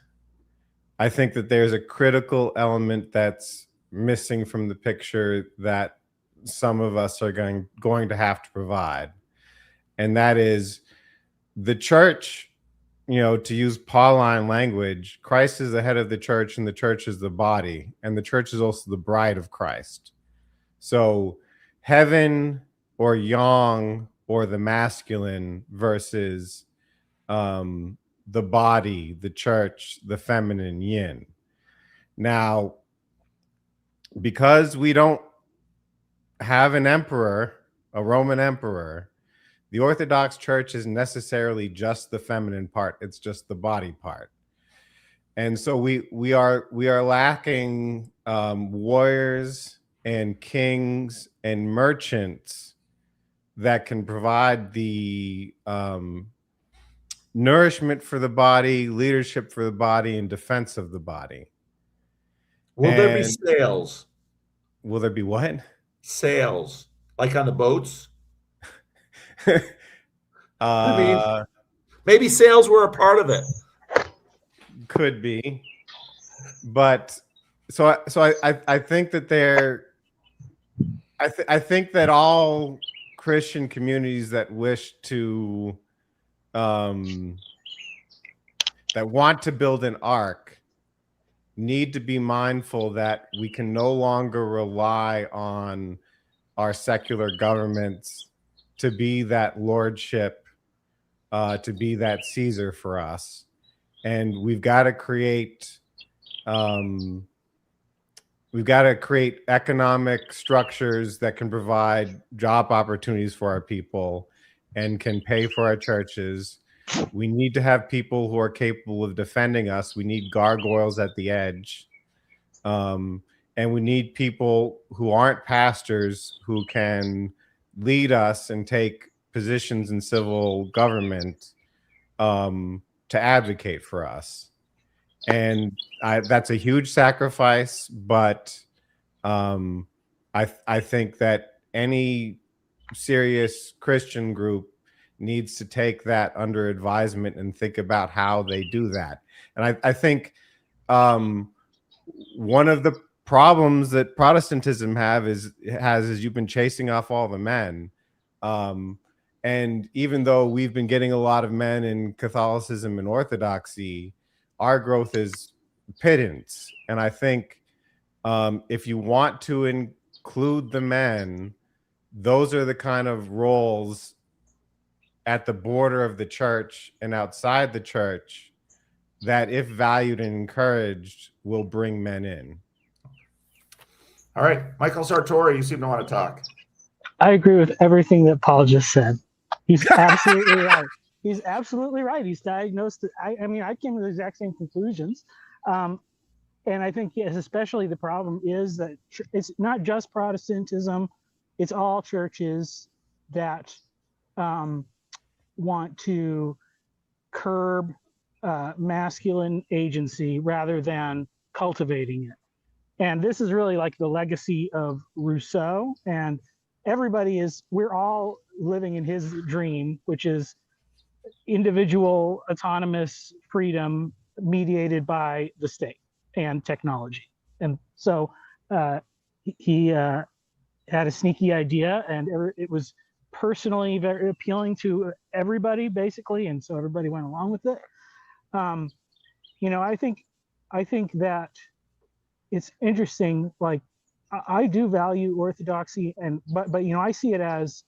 [SPEAKER 3] I think that there's a critical element that's missing from the picture that some of us are going to have to provide. And that is the church, to use Pauline language, Christ is the head of the church and the church is the body, and the church is also the bride of Christ. So heaven or yang or the masculine versus the body, the church, the feminine yin. Now, because we don't have an emperor, a Roman emperor, the Orthodox Church is necessarily just the feminine part. It's just the body part. And so we are lacking warriors and kings and merchants that can provide the nourishment for the body, leadership for the body, and defense of the body.
[SPEAKER 2] Will there be sails?
[SPEAKER 3] Will there be what?
[SPEAKER 2] Sails, like on the boats? Maybe sails were a part of it.
[SPEAKER 3] Could be, but so I think that I think that all Christian communities that wish to that want to build an ark need to be mindful that we can no longer rely on our secular governments to be that lordship, to be that Caesar for us. And we've got to create economic structures that can provide job opportunities for our people and can pay for our churches. We need to have people who are capable of defending us. We need gargoyles at the edge. And we need people who aren't pastors who can lead us and take positions in civil government to advocate for us. And that's a huge sacrifice, but I think that any serious Christian group needs to take that under advisement and think about how they do that. And I think one of the problems that Protestantism has is you've been chasing off all the men. And even though we've been getting a lot of men in Catholicism and Orthodoxy, our growth is pittance. And I think if you want to include the men, those are the kind of roles at the border of the church and outside the church that, if valued and encouraged, will bring men in.
[SPEAKER 2] All right, Michael Sartori, you seem to want to talk.
[SPEAKER 9] I agree with everything that Paul just said. He's absolutely right. He's absolutely right. He's diagnosed. I mean, I came to the exact same conclusions. And I think, yes, especially the problem is that it's not just Protestantism, it's all churches that want to curb masculine agency rather than cultivating it. And this is really like the legacy of Rousseau, and we're all living in his dream, which is individual autonomous freedom mediated by the state and technology. And so he had a sneaky idea, and it was personally very appealing to everybody, basically, and so everybody went along with it. I think that it's interesting. Like, I do value orthodoxy, but I see it as,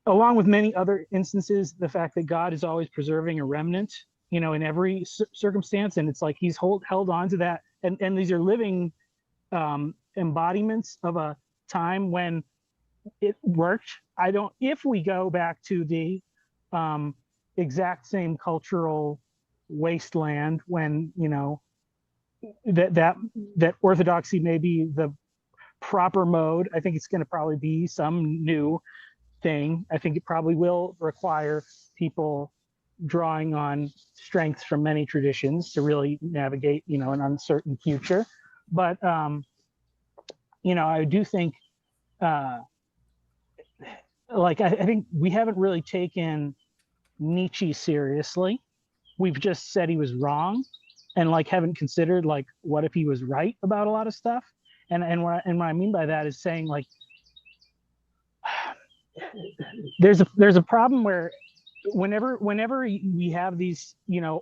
[SPEAKER 9] along with many other instances, the fact that God is always preserving a remnant, in every circumstance, and it's like he's held on to that, and these are living embodiments of a time when it worked. If we go back to the exact same cultural wasteland when that orthodoxy may be the proper mode, I think it's going to probably be some new thing. I think it probably will require people drawing on strengths from many traditions to really navigate an uncertain future. But I do think I think we haven't really taken Nietzsche seriously. We've just said he was wrong, and haven't considered what if he was right about a lot of stuff. And what I mean by that is saying there's a problem where whenever we have these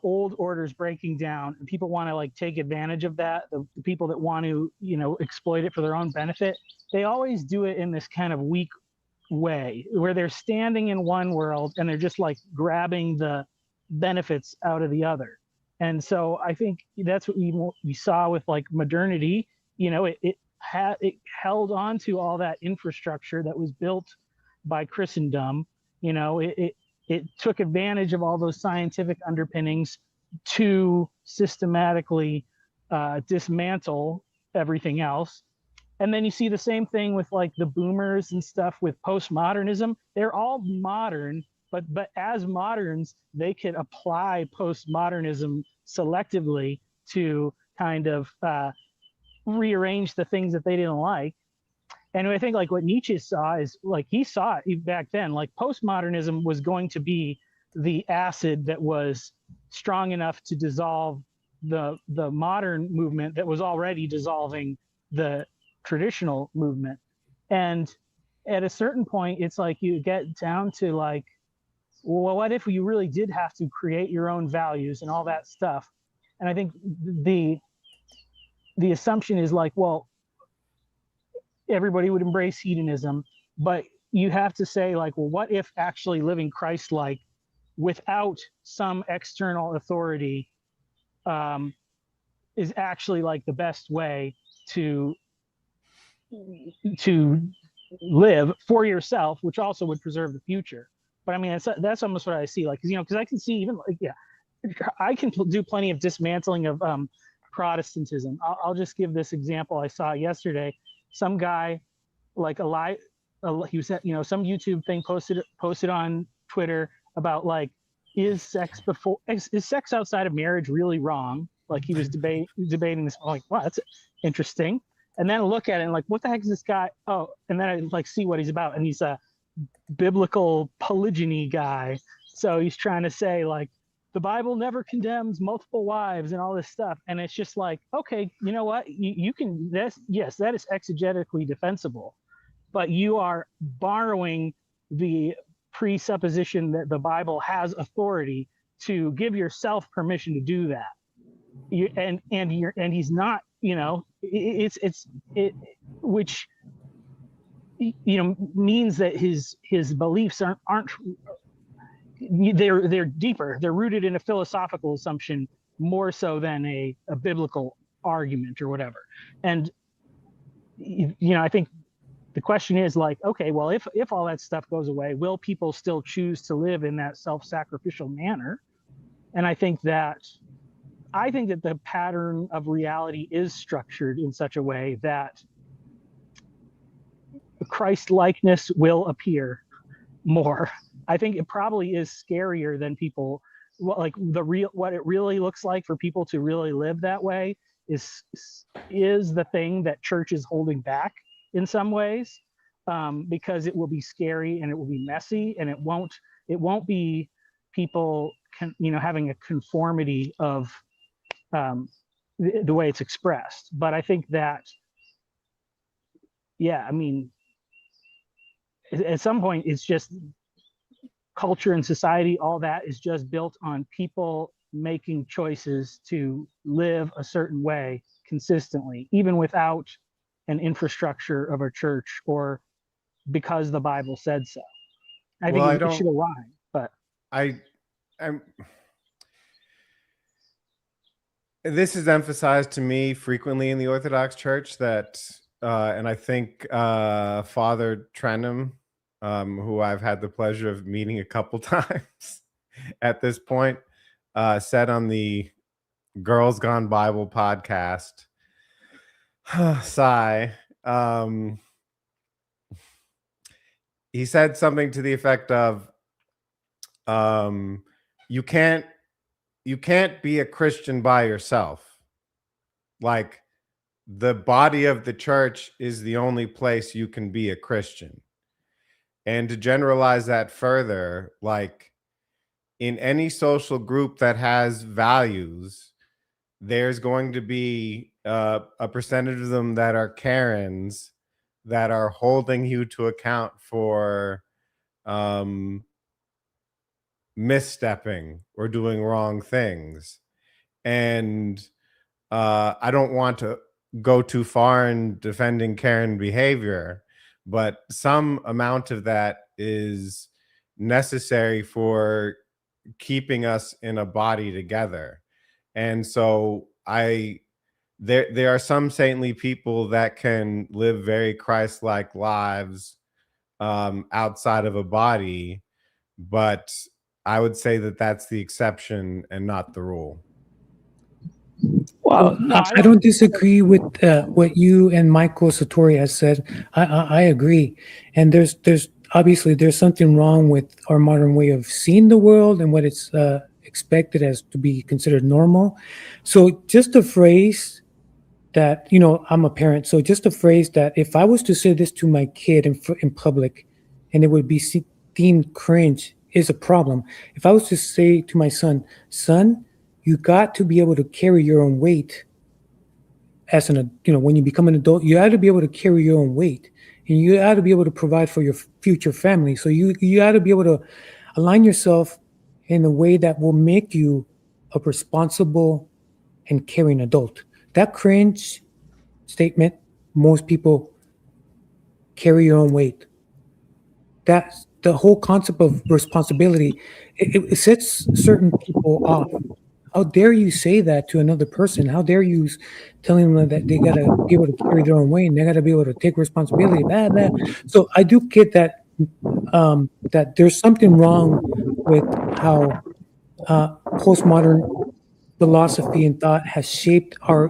[SPEAKER 9] old orders breaking down, and people want to take advantage of that, the people that want to exploit it for their own benefit, they always do it in this kind of weak way where they're standing in one world and they're just grabbing the benefits out of the other. And so I think that's what we saw with modernity. It held on to all that infrastructure that was built by Christendom. It took advantage of all those scientific underpinnings to systematically dismantle everything else. And then you see the same thing with the boomers and stuff with postmodernism. They're all modern, but as moderns, they could apply postmodernism selectively to kind of rearrange the things that they didn't like. And I think what Nietzsche saw is he saw it back then, postmodernism was going to be the acid that was strong enough to dissolve the modern movement that was already dissolving the traditional movement. And at a certain point, it's you get down to well, what if you really did have to create your own values and all that stuff? And I think the assumption is well, everybody would embrace hedonism, but you have to say well, what if actually living Christ-like without some external authority is actually the best way to live for yourself, which also would preserve the future. But I mean, that's almost what I see, because I can see even I can do plenty of dismantling of Protestantism. I'll just give this example I saw yesterday. Some guy, he was at, some YouTube thing posted on Twitter about is sex outside of marriage really wrong? He was debating this. I'm like, wow, that's interesting. And then I look at it and what the heck is this guy? Oh, and then I see what he's about, and he's a biblical polygyny guy. So he's trying to say
[SPEAKER 10] the Bible never condemns multiple wives and all this stuff. And it's just like, okay, you know what? You can, yes, that is exegetically defensible, but you are borrowing the presupposition that the Bible has authority to give yourself permission to do that. And he's not, you know, which, you know, means that his beliefs aren't they're deeper. They're rooted in a philosophical assumption more so than a biblical argument or whatever. And you know, I think the question is like, okay, well, if all that stuff goes away, will people still choose to live in that self-sacrificial manner? And I think that the pattern of reality is structured in such a way that Christ likeness will appear more. I think it probably is scarier than people like what it really looks like for people to really live that way is the thing that church is holding back in some ways, because it will be scary and it will be messy, and it won't be people having a conformity of the way it's expressed. But I think that, yeah, I mean, at some point it's just culture and society, all that is just built on people making choices to live a certain way consistently, even without an infrastructure of a church or because the Bible said so. I think it should align, but
[SPEAKER 3] this is emphasized to me frequently in the Orthodox Church that, and I think Father Trenum, who I've had the pleasure of meeting a couple times at this point, said on the Girls Gone Bible podcast, sigh, he said something to the effect of, you can't be a Christian by yourself. Like, the body of the church is the only place you can be a Christian. And to generalize that further, like, in any social group that has values, there's going to be a percentage of them that are Karens that are holding you to account for misstepping or doing wrong things. And I don't want to go too far in defending Karen behavior, but some amount of that is necessary for keeping us in a body together. And so there are some saintly people that can live very Christ-like lives outside of a body, but I would say that that's the exception and not the rule.
[SPEAKER 5] Well, I don't disagree with what you and Michael Satori has said. I agree, and there's obviously there's something wrong with our modern way of seeing the world and what it's expected as to be considered normal. So just a phrase that, you know, I'm a parent, so just a phrase that if I was to say this to my kid in public, and it would be deemed cringe, is a problem. If I was to say to my son, you got to be able to carry your own weight as when you become an adult, you got to be able to carry your own weight, and you got to be able to provide for your future family. So you got to be able to align yourself in a way that will make you a responsible and caring adult. That cringe statement, most people carry your own weight. That's the whole concept of responsibility. It sets certain people off. How dare you say that to another person? How dare you telling them that they got to be able to carry their own weight and they got to be able to take responsibility? Blah. So I do get that that there's something wrong with how postmodern philosophy and thought has shaped our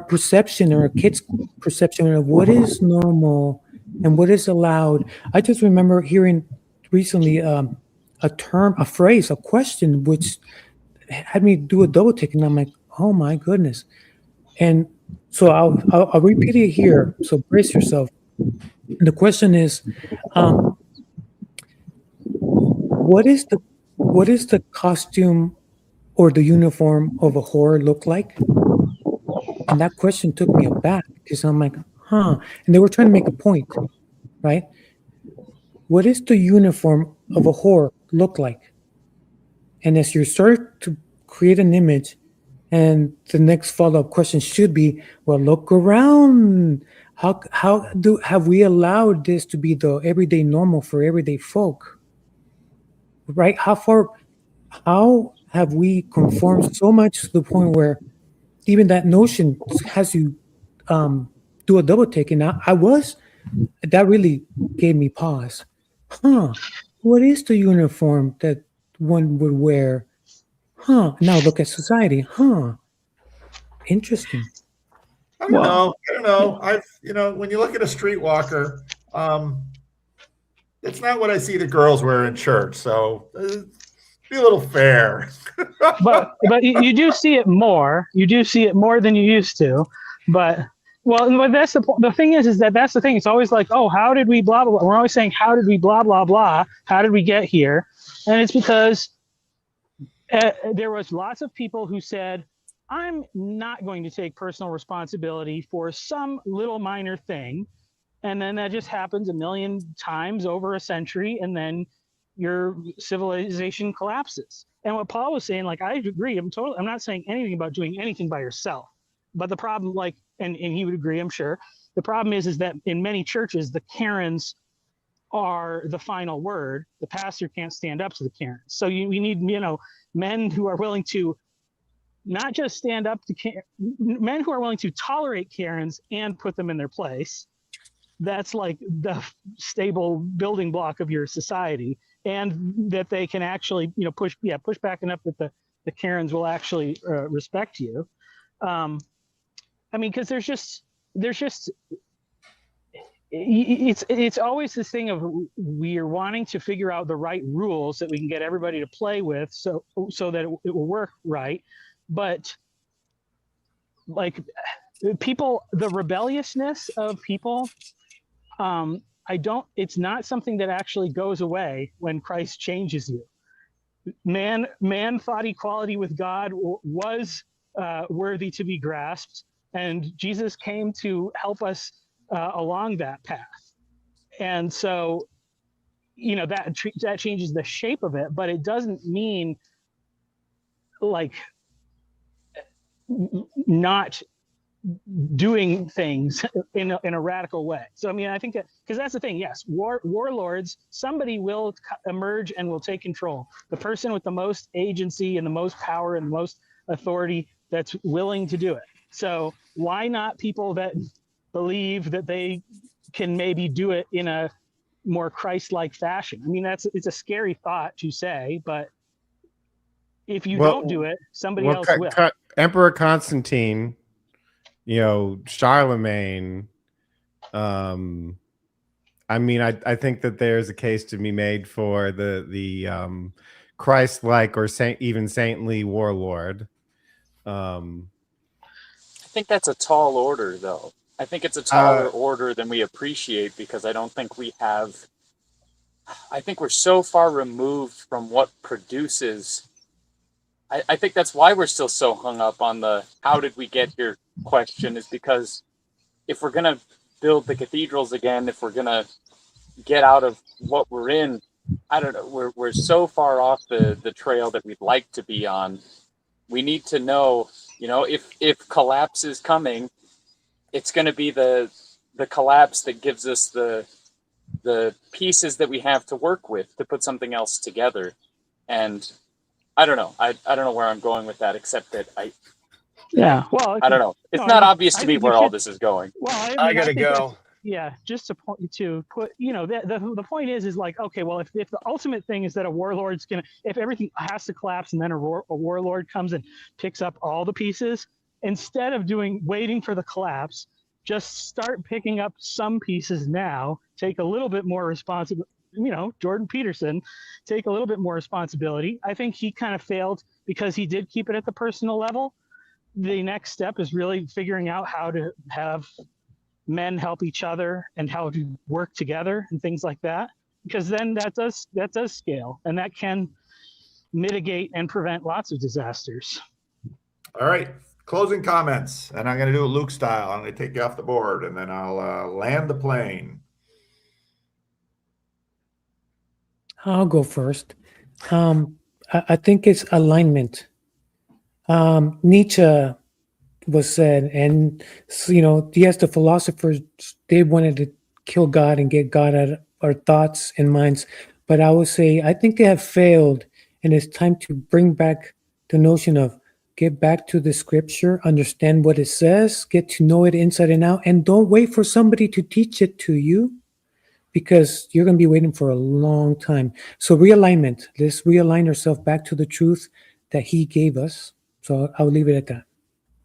[SPEAKER 5] perception, or our kids' perception of what is normal and what is allowed. I just remember hearing recently a phrase, a question, which had me do a double take, and I'm like, oh my goodness. And so I'll repeat it here. So brace yourself. The question is, what is what does the costume or the uniform of a whore look like? And that question took me aback because I'm like, huh. And they were trying to make a point, right? What does the uniform of a whore look like? And as you start to create an image, and the next follow-up question should be, well, look around. How do have we allowed this to be the everyday normal for everyday folk? Right? How have we conformed so much to the point where even that notion has you do a double take? And that really gave me pause. Huh? What is the uniform that one would wear? Huh? Now look at society. Huh? Interesting.
[SPEAKER 2] I don't know. I don't know. When you look at a streetwalker, it's not what I see the girls wear in church. So be a little fair.
[SPEAKER 10] but you do see it more. You do see it more than you used to. But that's the thing is that that's the thing. It's always like, oh, how did we blah blah blah. We're always saying, how did we blah blah blah? How did we get here? And it's because there was lots of people who said, I'm not going to take personal responsibility for some little minor thing. And then that just happens a million times over a century, and then your civilization collapses. And what Paul was saying, like, I agree. I'm not saying anything about doing anything by yourself. But the problem, like, and he would agree, I'm sure, the problem is that in many churches, the Karens are the final word. The pastor can't stand up to the Karens. So we need, men who are willing to not just stand up to men who are willing to tolerate Karens and put them in their place. That's like the stable building block of your society, and that they can actually, push back enough that the Karens will actually respect you. Because there's just it's always this thing of we're wanting to figure out the right rules that we can get everybody to play with, so that it will work right. But like people, the rebelliousness of people, it's not something that actually goes away when Christ changes you. Man thought equality with God was worthy to be grasped, and Jesus came to help us along that path. And so, that changes the shape of it, but it doesn't mean like not doing things in a radical way. So I think that, because that's the thing, yes, warlords, somebody will emerge and will take control. The person with the most agency and the most power and the most authority that's willing to do it. So why not people that believe that they can maybe do it in a more Christ-like fashion? It's a scary thought to say, but if you don't do it, somebody else will.
[SPEAKER 3] Emperor Constantine, Charlemagne. I think that there's a case to be made for the Christ-like or even saintly warlord.
[SPEAKER 8] I think that's a tall order, though. I think it's a taller order than we appreciate, because I don't think we have. I think we're so far removed from what produces. I think that's why we're still so hung up on the how did we get here question, is because if we're going to build the cathedrals again, if we're going to get out of what we're in, I don't know, we're so far off the trail that we'd like to be on. We need to know, if collapse is coming, it's going to be the collapse that gives us the pieces that we have to work with to put something else together. And I don't know. I don't know where I'm going with that, except that I don't know. It's not obvious to me where all this is going.
[SPEAKER 10] Well,
[SPEAKER 6] I gotta go.
[SPEAKER 10] Just to put, the point is like, okay, well, if the ultimate thing is that a warlord's if everything has to collapse and then a warlord comes and picks up all the pieces, instead of waiting for the collapse, just start picking up some pieces now, take a little bit more responsibility. Jordan Peterson, take a little bit more responsibility. I think he kind of failed because he did keep it at the personal level. The next step is really figuring out how to have men help each other and how to work together and things like that, because then that does scale, and that can mitigate and prevent lots of disasters.
[SPEAKER 2] All right. Closing comments. And I'm going to do it Luke style. I'm going to take you off the board and then I'll land the plane.
[SPEAKER 5] I'll go first. I think it's alignment. Nietzsche was said, and yes, the philosophers, they wanted to kill God and get God out of our thoughts and minds. But I would say I think they have failed, and it's time to bring back the notion of get back to the scripture, understand what it says, get to know it inside and out, and don't wait for somebody to teach it to you, because you're going to be waiting for a long time. So realignment. Let's realign ourselves back to the truth that he gave us. So I'll leave it at that.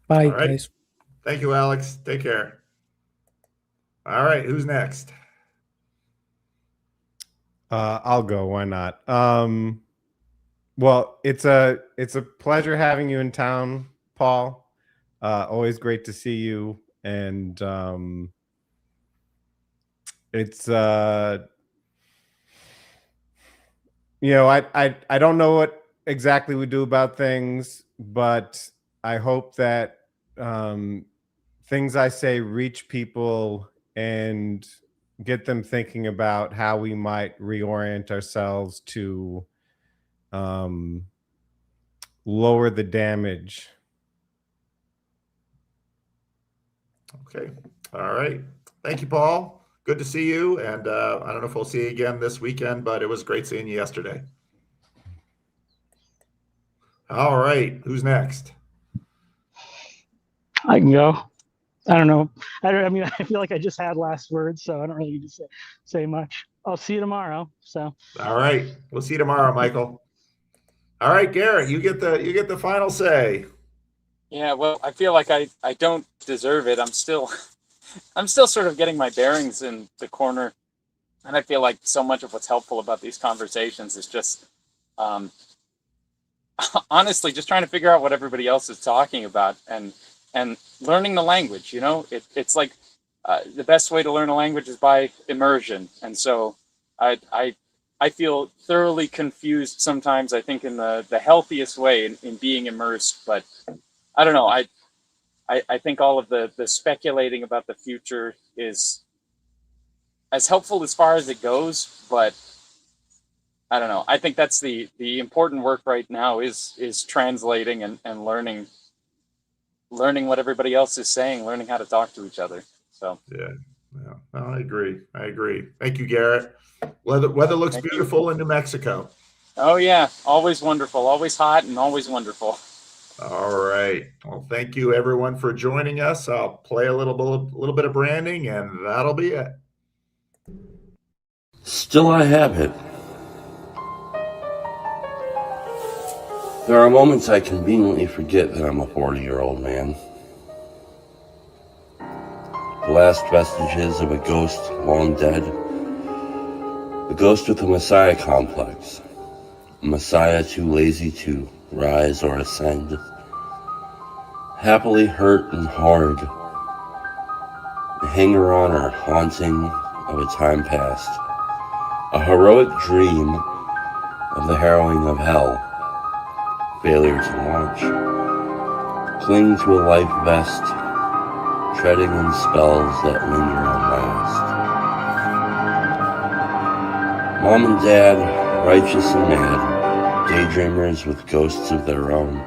[SPEAKER 5] Bye,
[SPEAKER 2] All right.
[SPEAKER 5] guys.
[SPEAKER 2] Thank you, Alex. Take care. All right. Who's next?
[SPEAKER 3] I'll go. Why not? Well, it's a pleasure having you in town, Paul. Always great to see you. And it's I don't know what exactly we do about things, but I hope that things I say reach people and get them thinking about how we might reorient ourselves to lower the damage.
[SPEAKER 2] Okay. All right. Thank you, Paul. Good to see you. And I don't know if we'll see you again this weekend, but it was great seeing you yesterday. All right. Who's next?
[SPEAKER 10] I can go. I don't know. I mean, I feel like I just had last words, so I don't really need to say much. I'll see you tomorrow. So.
[SPEAKER 2] All right. We'll see you tomorrow, Michael. All right, Garrett, you get the final say.
[SPEAKER 8] Yeah, well, I feel like I don't deserve it. I'm still sort of getting my bearings in the corner, and I feel like so much of what's helpful about these conversations is just honestly just trying to figure out what everybody else is talking about and learning the language. It's like the best way to learn a language is by immersion, and so I feel thoroughly confused sometimes, I think in the healthiest way in being immersed, but I don't know. I think all of the speculating about the future is as helpful as far as it goes, but I don't know. I think that's the important work right now is translating and learning what everybody else is saying, learning how to talk to each other. So
[SPEAKER 2] yeah, no, I agree. Thank you, Garrett. Weather looks beautiful in New Mexico.
[SPEAKER 8] Oh yeah, always wonderful, always hot, and always wonderful.
[SPEAKER 2] All right. Well, thank you everyone for joining us. I'll play a little bit of branding, and that'll be it.
[SPEAKER 4] Still I have it. There are moments I conveniently forget that I'm a 40-year-old man. The last vestiges of a ghost long dead. A ghost with a messiah complex. A messiah too lazy to rise or ascend. Happily hurt and hard. A hanger-on or haunting of a time past. A heroic dream of the harrowing of hell. Failure to launch. Cling to a life vest. Treading in spells that linger and last. Mom and Dad, righteous and mad, daydreamers with ghosts of their own.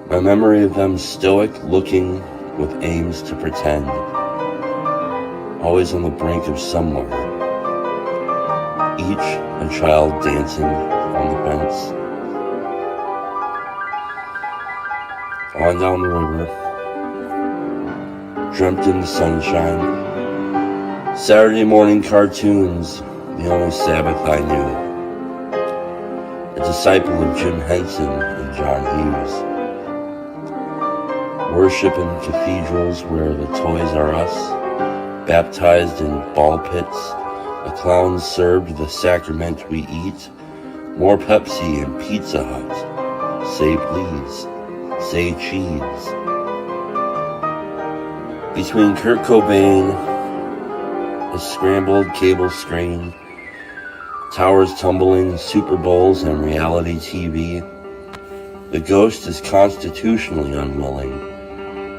[SPEAKER 4] My memory of them stoic, looking with aims to pretend. Always on the brink of somewhere. Each a child dancing on the fence. On down the river. Dreamt in the sunshine. Saturday morning cartoons, the only Sabbath I knew. A disciple of Jim Henson and John Hughes. Worship in cathedrals where the Toys R Us. Baptized in ball pits. A clown served the sacrament we eat. More Pepsi and Pizza Hut. Say please. Say cheese. Between Kurt Cobain, a scrambled cable screen, Towers tumbling, Super Bowls, and reality TV. The ghost is constitutionally unwilling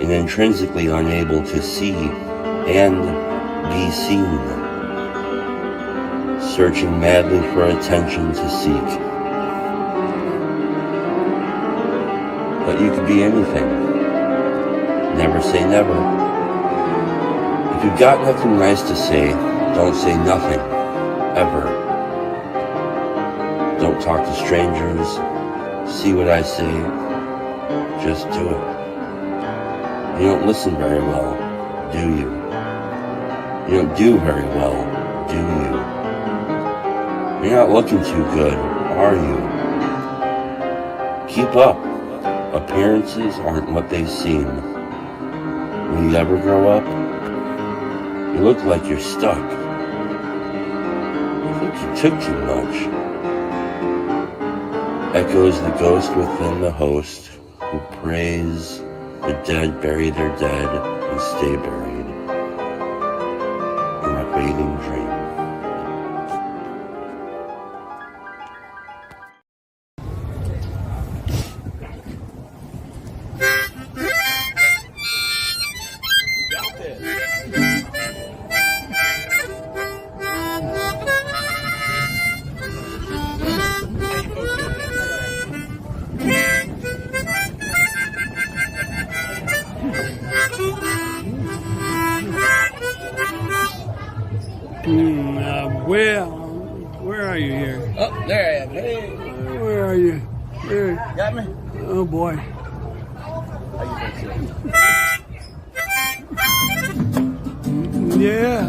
[SPEAKER 4] and intrinsically unable to see and be seen, searching madly for attention to seek. But you could be anything. Never say never. If you've got nothing nice to say, don't say nothing, ever. Don't talk to strangers. See what I say, just do it. You don't listen very well, do you? You don't do very well, do you? You're not looking too good, are you? Keep up. Appearances aren't what they seem. Will you ever grow up? You look like you're stuck. I think you took too much. Echoes the ghost within the host, who prays the dead bury their dead and stay buried in a fading dream.
[SPEAKER 11] Where are you here?
[SPEAKER 12] Oh, there I am. Hey.
[SPEAKER 11] Where are you? Here.
[SPEAKER 12] Got me?
[SPEAKER 11] Oh boy. Yeah.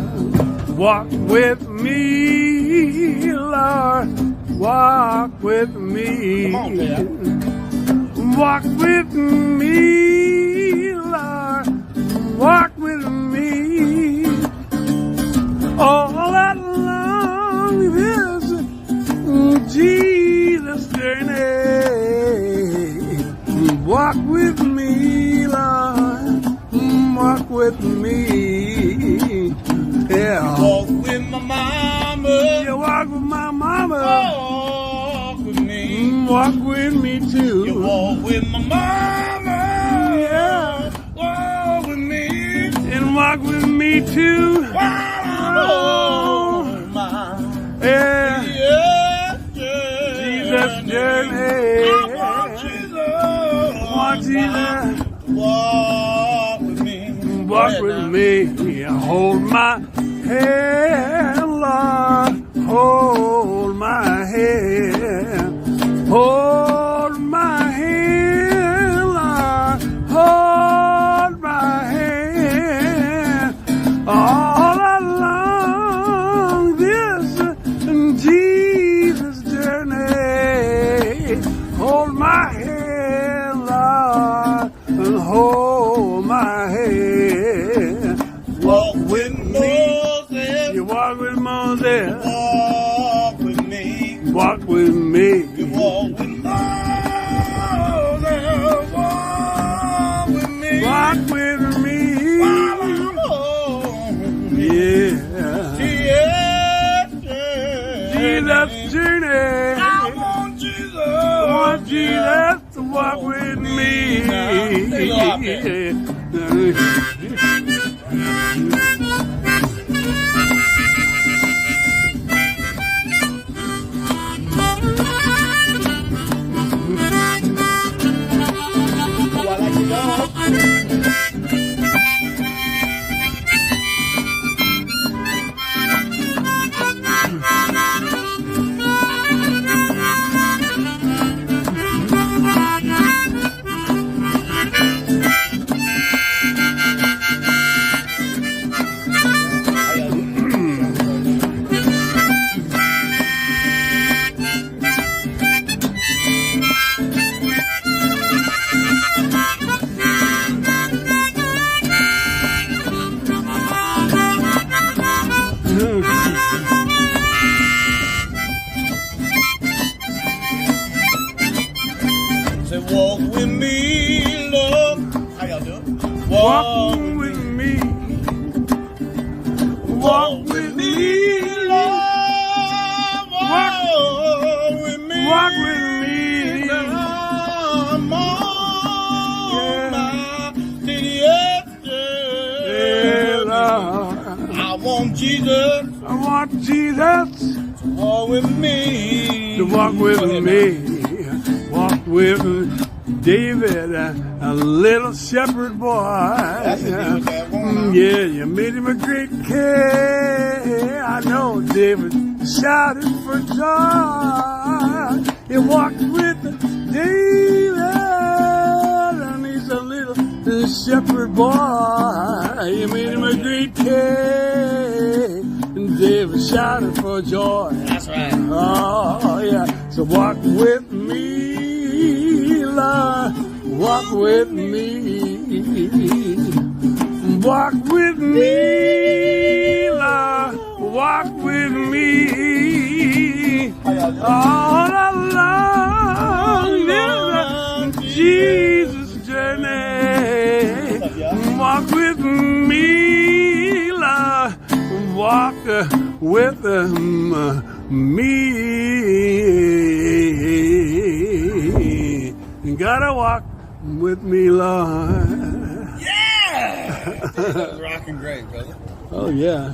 [SPEAKER 11] Walk with me, Lord. Walk with me.
[SPEAKER 12] Come on, man.
[SPEAKER 11] Walk with me, Lord. Walk with me. All along this Jesus journey. Walk with me, Lord. Walk with me. Yeah.
[SPEAKER 12] Walk with my mama.
[SPEAKER 11] You walk with my mama.
[SPEAKER 12] Walk with me.
[SPEAKER 11] Walk with me too.
[SPEAKER 12] You walk with my mama.
[SPEAKER 11] Yeah.
[SPEAKER 12] Walk with me.
[SPEAKER 11] And walk with me too.
[SPEAKER 12] Oh, my.
[SPEAKER 11] Yeah.
[SPEAKER 12] Yeah.
[SPEAKER 11] Jesus journey.
[SPEAKER 12] I want Jesus.
[SPEAKER 11] Want Jesus.
[SPEAKER 12] Walk with me.
[SPEAKER 11] Walk with me. Hold my hand, Lord. Hold my hand. Hold my hand, Lord. Hold my hand. All along this Jesus journey. Hold my hand, Lord. And hold my hand.
[SPEAKER 12] Walk with Moses.
[SPEAKER 11] You walk with Moses.
[SPEAKER 12] Walk with me.
[SPEAKER 11] Walk with me.
[SPEAKER 12] You walk with Moses. Walk with me.
[SPEAKER 11] Walk with me.
[SPEAKER 12] While I'm home.
[SPEAKER 11] Yeah.
[SPEAKER 12] Yeah.
[SPEAKER 11] Jesus journey.
[SPEAKER 12] I want Jesus.
[SPEAKER 11] I want Jesus to walk with me.
[SPEAKER 12] Say, walk with me, Lord. How y'all doing?
[SPEAKER 11] Walk with me.
[SPEAKER 12] Walk with me, Lord.
[SPEAKER 11] Walk
[SPEAKER 12] Jesus
[SPEAKER 11] I want Jesus
[SPEAKER 12] to walk with me.
[SPEAKER 11] to walk with me. Walk with David, a little shepherd boy.
[SPEAKER 12] That's the deal with that woman.
[SPEAKER 11] Yeah, you made him a great king. I know David shouted for joy. He walked with David, and he's a little shepherd boy. You made him a great king, and David shouted for joy.
[SPEAKER 12] That's right.
[SPEAKER 11] Oh, yeah. So walk with me, Lord. Walk with me. Walk with me, Lord. Walk with me. All along this Jesus journey. Walk with me, Lord. Walk with me. You gotta walk with me, Lord.
[SPEAKER 12] Yeah! That was rocking great, brother.
[SPEAKER 11] Oh, yeah.